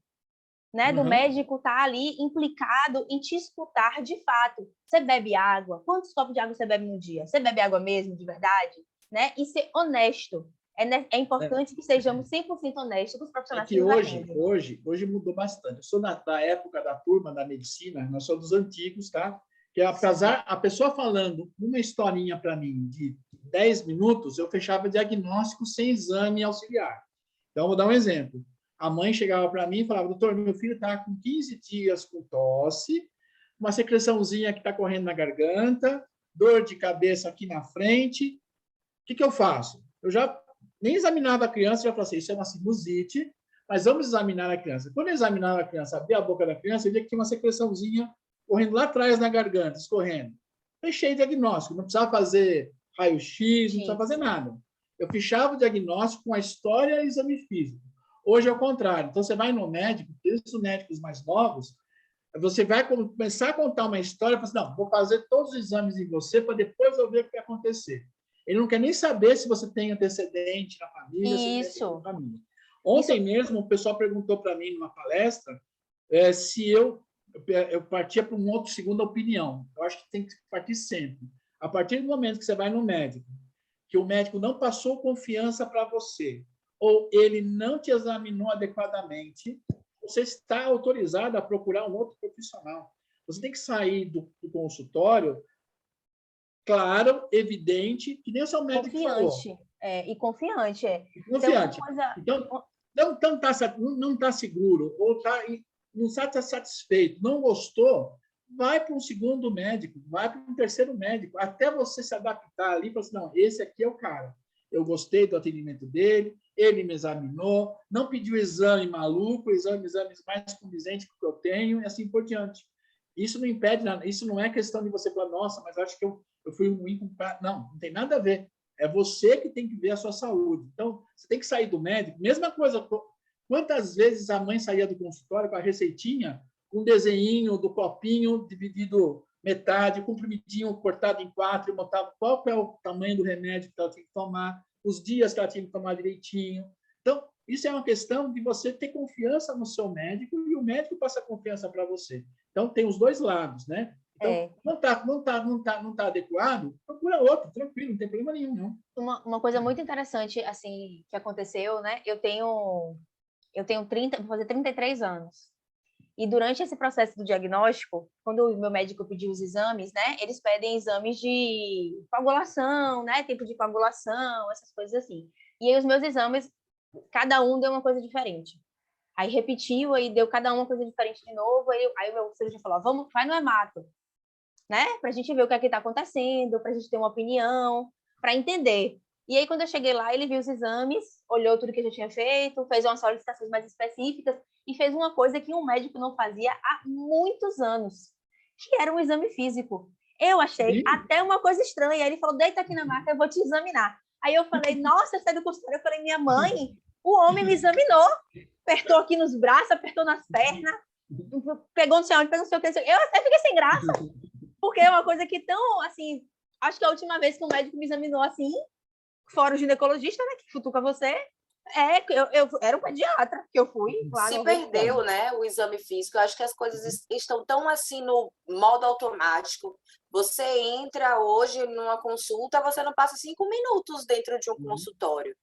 né? Do médico estar ali implicado em te escutar de fato. Você bebe água? Quantos copos de água você bebe no dia? Você bebe água mesmo, de verdade? Né? E ser honesto. É importante que sejamos 100% honestos com os profissionais que nos atendem. Hoje mudou bastante. Eu sou da época da turma da medicina, nós somos dos antigos, tá? Que apesar a pessoa falando uma historinha para mim de 10 minutos, eu fechava diagnóstico sem exame auxiliar. Então, vou dar um exemplo. A mãe chegava para mim e falava, doutor, meu filho está com 15 dias com tosse, uma secreçãozinha que está correndo na garganta, dor de cabeça aqui na frente. O que eu faço? Eu já nem examinava a criança, já falei assim, isso é uma sinusite, mas vamos examinar a criança. Quando eu examinava a criança, abria a boca da criança, eu via que tinha uma secreçãozinha correndo lá atrás na garganta, escorrendo. Fechei o diagnóstico, não precisava fazer raio-x, não precisava fazer nada. Eu fechava o diagnóstico com a história e exame físico. Hoje é o contrário. Então, você vai no médico, esses médicos mais novos, você vai começar a contar uma história, e fala assim, não, vou fazer todos os exames em você para depois eu ver o que vai acontecer. Ele não quer nem saber se você tem antecedente na família, se não tem família. Ontem mesmo, o pessoal perguntou para mim numa palestra se eu partia para uma outra segunda opinião. Eu acho que tem que partir sempre. A partir do momento que você vai no médico, que o médico não passou confiança para você, ou ele não te examinou adequadamente, você está autorizado a procurar um outro profissional. Você tem que sair do consultório claro, evidente, que nem o seu médico falou. Confiante. Confiante. Então, não está seguro, ou não está satisfeito, não gostou, vai para um segundo médico, vai para um terceiro médico, até você se adaptar ali e falar assim, não, esse aqui é o cara. Eu gostei do atendimento dele, ele me examinou, não pediu exame maluco, exames mais condizentes que eu tenho, e assim por diante. Isso não impede nada, isso não é questão de você falar, nossa, mas acho que eu fui ruim com... Não tem nada a ver. É você que tem que ver a sua saúde. Então, você tem que sair do médico. Mesma coisa, quantas vezes a mãe saía do consultório com a receitinha, com um desenho do copinho dividido metade, comprimidinho, cortado em 4, e botava qual é o tamanho do remédio que ela tinha que tomar, os dias que ela tinha que tomar direitinho. Então, isso é uma questão de você ter confiança no seu médico e o médico passa confiança para você. Então, tem os dois lados, né? Então, não tá adequado, procura outro, tranquilo, não tem problema nenhum, não. Uma coisa muito interessante, assim, que aconteceu, né? Eu tenho 30, vou fazer 33 anos. E durante esse processo do diagnóstico, quando o meu médico pediu os exames, né? Eles pedem exames de coagulação, né? Tempo de coagulação, essas coisas assim. E aí os meus exames, cada um deu uma coisa diferente. Aí repetiu, aí deu cada uma coisa diferente de novo. Aí o meu cirurgião falou, vai no hemato, né? Pra gente ver o que é que tá acontecendo, pra gente ter uma opinião, para entender. E aí, quando eu cheguei lá, ele viu os exames, olhou tudo que eu já tinha feito, fez umas solicitações mais específicas e fez uma coisa que um médico não fazia há muitos anos, que era um exame físico. Eu achei até uma coisa estranha. Aí ele falou, deita aqui na maca, eu vou te examinar. Aí eu falei, nossa, eu saí do consultório. Eu falei, minha mãe, o homem me examinou. apertou aqui nos braços, apertou nas pernas, pegou no céu, pegou no seu... Eu até fiquei sem graça, porque é uma coisa que tão, assim... Acho que a última vez que o médico me examinou assim, fora o ginecologista, né, que futuca você, eu era um pediatra que eu fui lá Se no perdeu, né, o exame físico. Eu acho que as coisas estão tão assim no modo automático. Você entra hoje numa consulta, você não passa 5 minutos dentro de um consultório,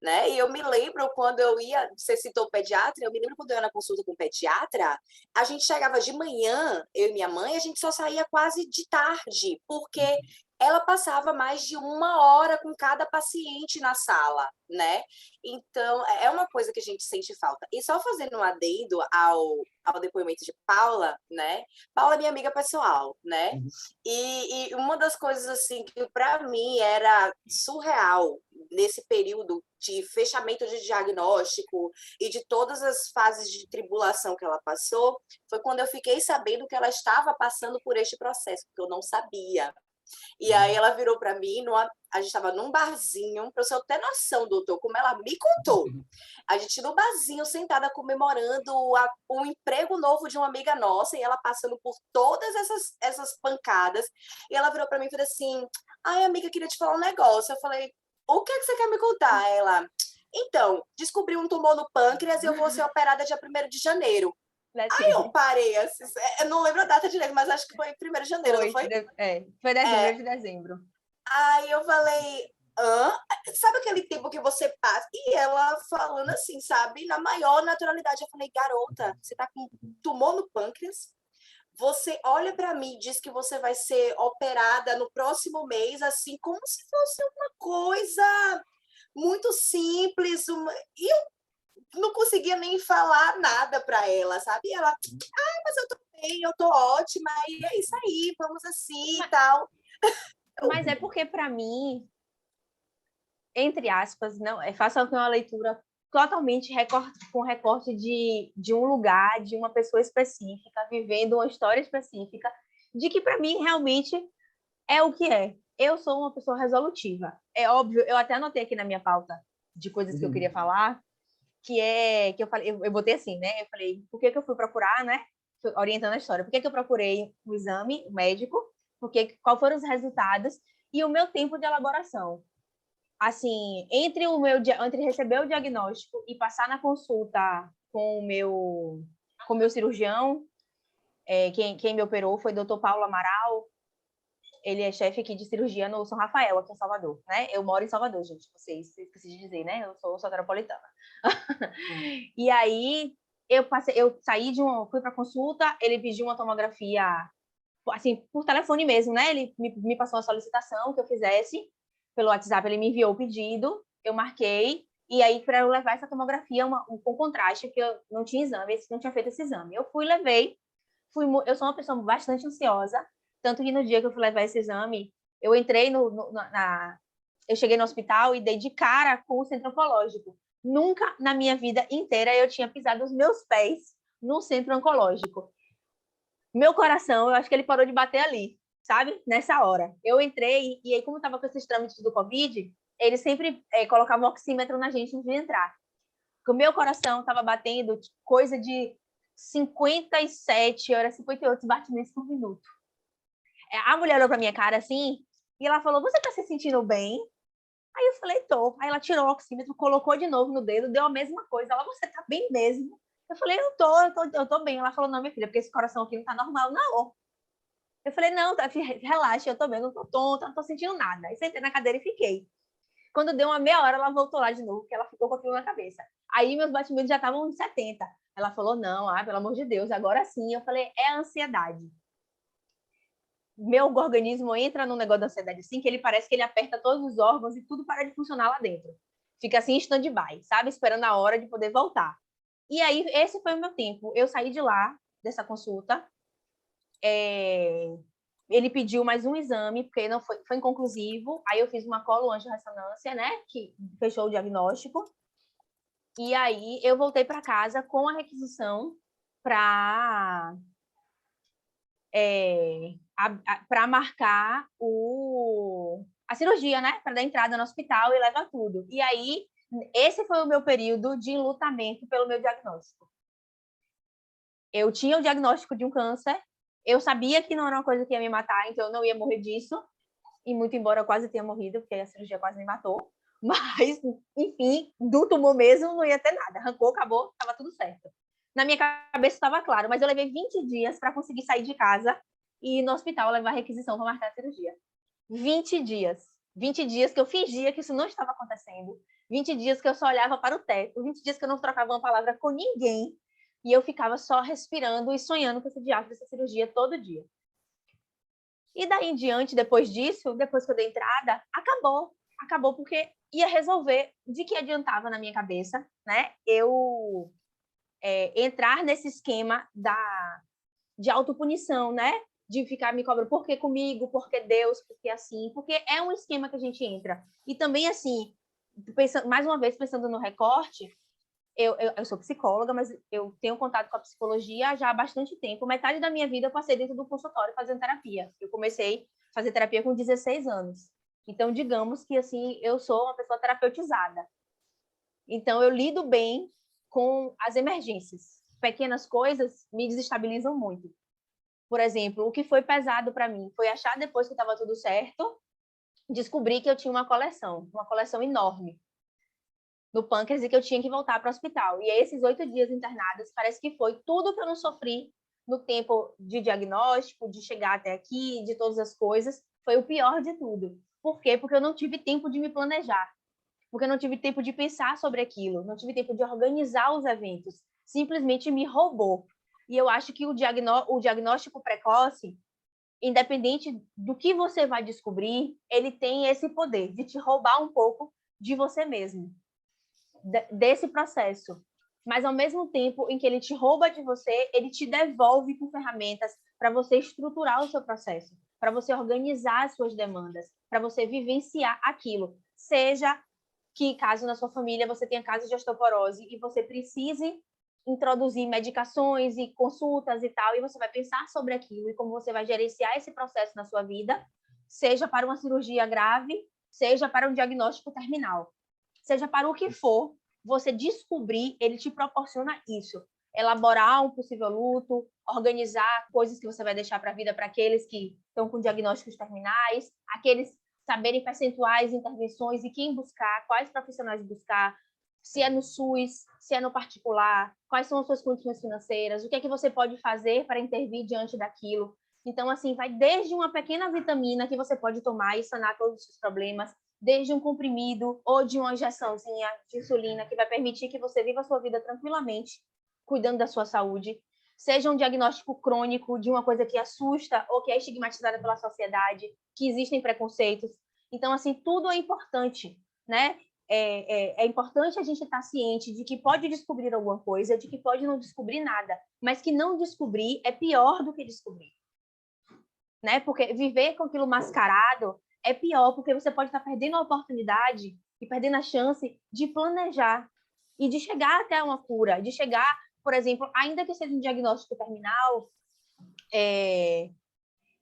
né? E eu me lembro quando eu ia, você citou pediatra, eu me lembro quando eu ia na consulta com pediatra, a gente chegava de manhã, eu e minha mãe, a gente só saía quase de tarde, porque ela passava mais de 1 hora com cada paciente na sala, né? Então, é uma coisa que a gente sente falta. E só fazendo um adendo ao depoimento de Paula, né? Paula é minha amiga pessoal, né? E uma das coisas, assim, que para mim era surreal nesse período de fechamento de diagnóstico e de todas as fases de tribulação que ela passou, foi quando eu fiquei sabendo que ela estava passando por este processo, porque eu não sabia. E aí ela virou para mim, a gente estava num barzinho, para você ter noção, doutor, como ela me contou. A gente no barzinho, sentada, comemorando o emprego novo de uma amiga nossa, e ela passando por todas essas pancadas. E ela virou para mim e falou assim, ai, amiga, queria te falar um negócio. Eu falei, o que é que você quer me contar? Ela, então, descobri um tumor no pâncreas e eu vou ser operada dia 1º de janeiro. Aí eu parei, assim, eu não lembro a data direito, mas acho que foi 1º de janeiro, não foi? Foi dezembro, de dezembro. Aí eu falei, sabe aquele tempo que você passa? E ela falando assim, sabe, na maior naturalidade. Eu falei, garota, você tá com tumor no pâncreas? Você olha para mim e diz que você vai ser operada no próximo mês, assim, como se fosse uma coisa muito simples. E eu não conseguia nem falar nada para ela, sabe? E ela, mas eu tô bem, eu tô ótima, e é isso aí, vamos assim e tal. Mas é porque, para mim, entre aspas, não, faço uma leitura totalmente com recorte de um lugar, de uma pessoa específica, vivendo uma história específica, de que, para mim, realmente é o que é. Eu sou uma pessoa resolutiva. É óbvio, eu até anotei aqui na minha pauta de coisas que eu queria falar, que eu falei, eu botei assim, né? Eu falei, por que eu fui procurar, né? Orientando a história. Por que eu procurei o exame médico? Qual foram os resultados e o meu tempo de elaboração. Assim, entre receber o diagnóstico e passar na consulta com o meu cirurgião, quem me operou foi o Dr. Paulo Amaral. Ele é chefe aqui de cirurgia no São Rafael, aqui em Salvador, né? Eu moro em Salvador, gente, esqueci de dizer, né? Eu sou soteropolitana. E aí, fui para consulta, ele pediu uma tomografia, assim, por telefone mesmo, né? Ele me passou uma solicitação que eu fizesse pelo WhatsApp, ele me enviou o pedido, eu marquei, e aí, para eu levar essa tomografia com contraste, porque eu não tinha exame, não tinha feito esse exame. Eu fui, levei, eu sou uma pessoa bastante ansiosa, tanto que no dia que eu fui levar esse exame, eu entrei eu cheguei no hospital e dei de cara com o centro oncológico. Nunca na minha vida inteira eu tinha pisado os meus pés no centro oncológico. Meu coração, eu acho que ele parou de bater ali, sabe? Nessa hora. Eu entrei e aí, como estava com esses trâmites do Covid, eles sempre colocavam um oxímetro na gente antes de entrar. O meu coração estava batendo coisa de 57 horas, 58 batimentos por minuto. A mulher olhou pra minha cara assim, e ela falou, você tá se sentindo bem? Aí eu falei, tô. Aí ela tirou o oxímetro, colocou de novo no dedo, deu a mesma coisa. Ela, você tá bem mesmo? Eu falei, eu tô bem. Ela falou, não, minha filha, porque esse coração aqui não tá normal, não. Eu falei, não, relaxa, eu tô bem, não tô tonta, não tô sentindo nada. Aí sentei na cadeira e fiquei. Quando deu uma meia hora, ela voltou lá de novo, porque ela ficou com aquilo na cabeça. Aí meus batimentos já estavam em 70. Ela falou, não, pelo amor de Deus, agora sim. Eu falei, é a ansiedade. Meu organismo entra num negócio da ansiedade assim, que ele parece que ele aperta todos os órgãos e tudo para de funcionar lá dentro. Fica assim, em stand-by, sabe? Esperando a hora de poder voltar. E aí, esse foi o meu tempo. Eu saí de lá, dessa consulta. Ele pediu mais um exame, porque não foi inconclusivo. Aí eu fiz uma colo-angiorressonância, né? Que fechou o diagnóstico. E aí eu voltei para casa com a requisição para marcar a cirurgia, né? Para dar entrada no hospital e levar tudo. E aí, esse foi o meu período de enlutamento pelo meu diagnóstico. Eu tinha o diagnóstico de um câncer, eu sabia que não era uma coisa que ia me matar, então eu não ia morrer disso, e muito embora eu quase tenha morrido, porque a cirurgia quase me matou, mas, enfim, do tumor mesmo não ia ter nada, arrancou, acabou, estava tudo certo. Na minha cabeça estava claro, mas eu levei 20 dias para conseguir sair de casa e ir no hospital levar requisição para marcar a cirurgia. 20 dias. 20 dias que eu fingia que isso não estava acontecendo. 20 dias que eu só olhava para o teto. 20 dias que eu não trocava uma palavra com ninguém. E eu ficava só respirando e sonhando com esse diacho dessa cirurgia todo dia. E daí em diante, depois disso, depois que eu dei entrada, acabou. Acabou porque ia resolver. De que adiantava na minha cabeça, né? Eu entrar nesse esquema de autopunição, né? De ficar me cobrando, por que comigo, por que Deus, por que assim? Porque é um esquema que a gente entra. E também, assim, mais uma vez, pensando no recorte, eu sou psicóloga, mas eu tenho contato com a psicologia já há bastante tempo. Metade da minha vida eu passei dentro do consultório fazendo terapia. Eu comecei a fazer terapia com 16 anos. Então, digamos que, assim, eu sou uma pessoa terapeutizada. Então, eu lido bem com as emergências. Pequenas coisas me desestabilizam muito. Por exemplo, o que foi pesado para mim foi achar, depois que estava tudo certo, descobrir que eu tinha uma coleção enorme no pâncreas e que eu tinha que voltar para o hospital. E esses 8 dias internados, parece que foi tudo que eu não sofri no tempo de diagnóstico, de chegar até aqui, de todas as coisas, foi o pior de tudo. Por quê? Porque eu não tive tempo de me planejar. Porque eu não tive tempo de pensar sobre aquilo, não tive tempo de organizar os eventos. Simplesmente me roubou. E eu acho que o diagnóstico precoce, independente do que você vai descobrir, ele tem esse poder de te roubar um pouco de você mesmo, desse processo. Mas, ao mesmo tempo em que ele te rouba de você, ele te devolve com ferramentas para você estruturar o seu processo, para você organizar as suas demandas, para você vivenciar aquilo. Seja que, caso na sua família você tenha caso de osteoporose e você precise introduzir medicações e consultas e tal, e você vai pensar sobre aquilo e como você vai gerenciar esse processo na sua vida, seja para uma cirurgia grave, seja para um diagnóstico terminal, seja para o que for, você descobrir, ele te proporciona isso. Elaborar um possível luto, organizar coisas que você vai deixar para a vida para aqueles que estão com diagnósticos terminais, aqueles saberem percentuais, intervenções e quem buscar, quais profissionais buscar, se é no SUS, se é no particular, quais são as suas condições financeiras, o que é que você pode fazer para intervir diante daquilo. Então, assim, vai desde uma pequena vitamina que você pode tomar e sanar todos os seus problemas, desde um comprimido ou de uma injeçãozinha de insulina que vai permitir que você viva a sua vida tranquilamente, cuidando da sua saúde, seja um diagnóstico crônico de uma coisa que assusta ou que é estigmatizada pela sociedade, que existem preconceitos. Então, assim, tudo é importante, né? É importante a gente estar ciente de que pode descobrir alguma coisa, de que pode não descobrir nada, mas que não descobrir é pior do que descobrir, né? Porque viver com aquilo mascarado é pior, porque você pode estar perdendo a oportunidade e perdendo a chance de planejar e de chegar até uma cura, de chegar, por exemplo, ainda que seja um diagnóstico terminal,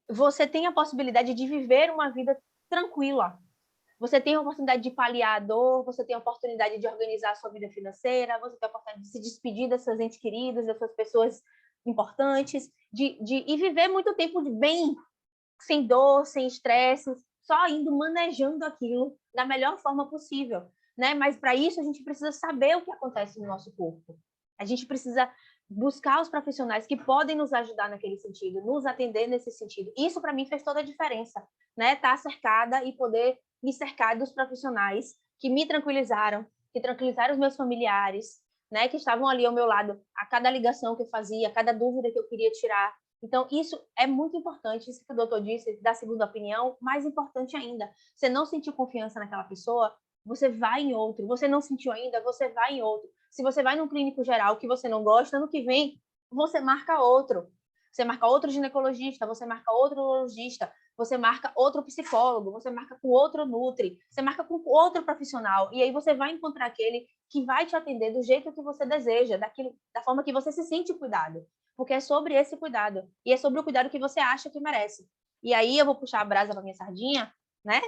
você tem a possibilidade de viver uma vida tranquila. Você tem a oportunidade de paliar a dor, você tem a oportunidade de organizar a sua vida financeira, você tem a oportunidade de se despedir das suas entes queridas, das suas pessoas importantes, e viver muito tempo de bem, sem dor, sem estresse, só indo manejando aquilo da melhor forma possível, né? Mas para isso a gente precisa saber o que acontece no nosso corpo. A gente precisa buscar os profissionais que podem nos ajudar naquele sentido, nos atender nesse sentido. Isso para mim fez toda a diferença, né? Estar cercada e poder me cercar dos profissionais que me tranquilizaram, que tranquilizaram os meus familiares, né? Que estavam ali ao meu lado a cada ligação que eu fazia, a cada dúvida que eu queria tirar. Então, isso é muito importante, isso que o doutor disse, da segunda opinião, mais importante ainda. Você não sentiu confiança naquela pessoa, você vai em outro. Você não sentiu ainda, você vai em outro. Se você vai num clínico geral que você não gosta, ano que vem, você marca outro. Você marca outro ginecologista, você marca outro urologista, você marca outro psicólogo, você marca com outro nutri, você marca com outro profissional. E aí você vai encontrar aquele que vai te atender do jeito que você deseja, da forma que você se sente cuidado. Porque é sobre esse cuidado. E é sobre o cuidado que você acha que merece. E aí eu vou puxar a brasa para minha sardinha, né?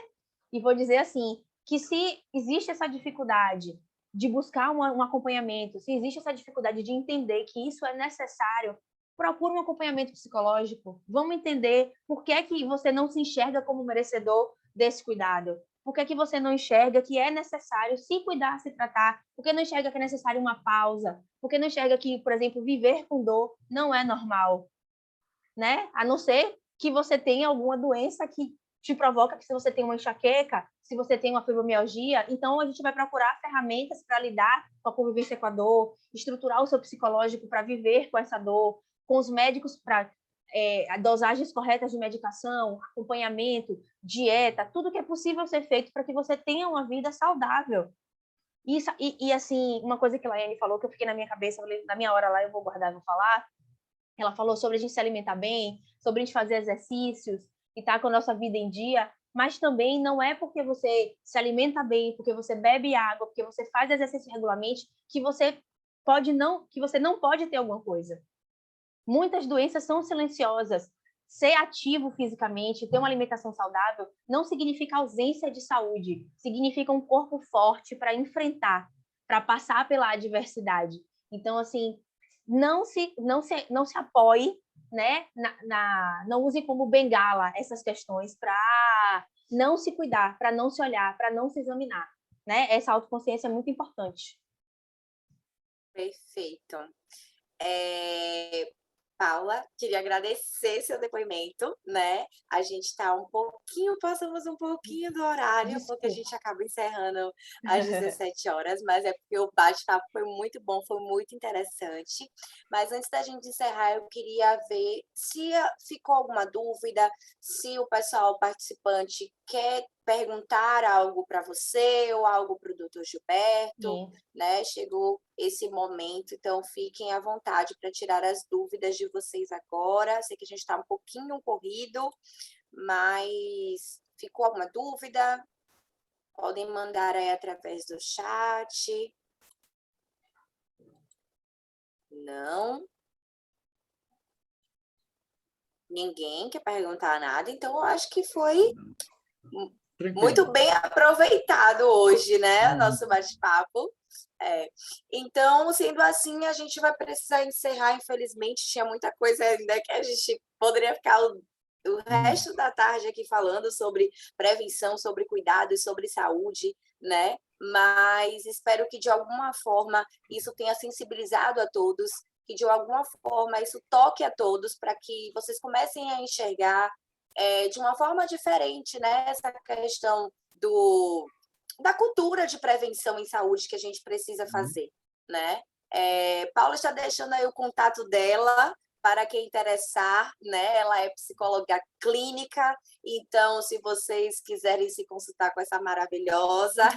E vou dizer assim, que se existe essa dificuldade de buscar um acompanhamento, se existe essa dificuldade de entender que isso é necessário, procure um acompanhamento psicológico. Vamos entender por que é que você não se enxerga como merecedor desse cuidado. Por que é que você não enxerga que é necessário se cuidar, se tratar? Por que não enxerga que é necessário uma pausa? Por que não enxerga que, por exemplo, viver com dor não é normal? Né? A não ser que você tenha alguma doença que te provoca, que se você tem uma enxaqueca, se você tem uma fibromialgia, então a gente vai procurar ferramentas para lidar com a convivência com a dor, estruturar o seu psicológico para viver com essa dor, com os médicos para dosagens corretas de medicação, acompanhamento, dieta, tudo que é possível ser feito para que você tenha uma vida saudável. Isso, assim, uma coisa que a Laiane falou, que eu fiquei na minha cabeça, na minha hora lá eu vou guardar e vou falar, ela falou sobre a gente se alimentar bem, sobre a gente fazer exercícios e estar com a nossa vida em dia, mas também não é porque você se alimenta bem, porque você bebe água, porque você faz exercício regularmente, que você não pode ter alguma coisa. Muitas doenças são silenciosas. Ser ativo fisicamente, ter uma alimentação saudável, não significa ausência de saúde, significa um corpo forte para enfrentar, para passar pela adversidade. Então, assim, não se apoie, né? Não use como bengala essas questões para não se cuidar, para não se olhar, para não se examinar, né? Essa autoconsciência é muito importante. Perfeito. Paula, queria agradecer seu depoimento, né? A gente está passamos um pouquinho do horário, Desculpa. porque a gente acaba encerrando às 17 horas, mas é porque o bate-papo foi muito bom, foi muito interessante. Mas antes da gente encerrar, eu queria ver se ficou alguma dúvida, se o pessoal participante quer perguntar algo para você ou algo para o Dr. Gilberto, né? Chegou esse momento, então fiquem à vontade para tirar as dúvidas de vocês agora. Sei que a gente está um pouquinho corrido, mas ficou alguma dúvida? Podem mandar aí através do chat. Não? Ninguém quer perguntar nada, então eu acho que foi muito bem aproveitado hoje, né? Nosso bate-papo. Então, sendo assim, a gente vai precisar encerrar, infelizmente, tinha muita coisa ainda que a gente poderia ficar o resto da tarde aqui falando sobre prevenção, sobre cuidados, sobre saúde, né? Mas espero que, de alguma forma, isso tenha sensibilizado a todos, que, de alguma forma, isso toque a todos para que vocês comecem a enxergar de uma forma diferente, né? Essa questão da cultura de prevenção em saúde que a gente precisa fazer, né? Paula está deixando aí o contato dela para quem interessar, né? Ela é psicóloga clínica, então, se vocês quiserem se consultar com essa maravilhosa,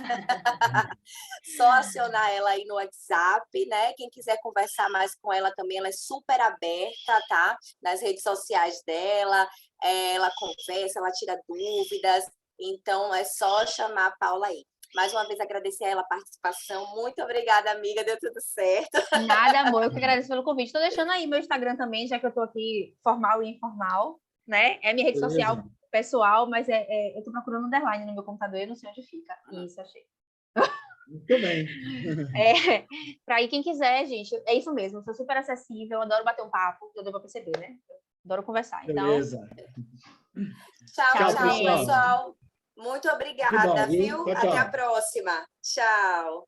só acionar ela aí no WhatsApp, né? Quem quiser conversar mais com ela também, ela é super aberta, tá? Nas redes sociais dela, ela conversa, ela tira dúvidas, então é só chamar a Paula aí. Mais uma vez, agradecer a ela a participação. Muito obrigada, amiga. Deu tudo certo. Nada, amor. Eu que agradeço pelo convite. Estou deixando aí meu Instagram também, já que eu estou aqui formal e informal, né? É minha rede social pessoal, mas eu estou procurando um underline no meu computador e eu não sei onde fica. Isso, achei. Muito bem. Para ir quem quiser, gente. É isso mesmo. Sou super acessível. Adoro bater um papo. Eu devo perceber, né? Adoro conversar. Beleza. Então... Tchau, pessoal. Muito obrigada, bom, viu? Tchau, Até a próxima. Tchau.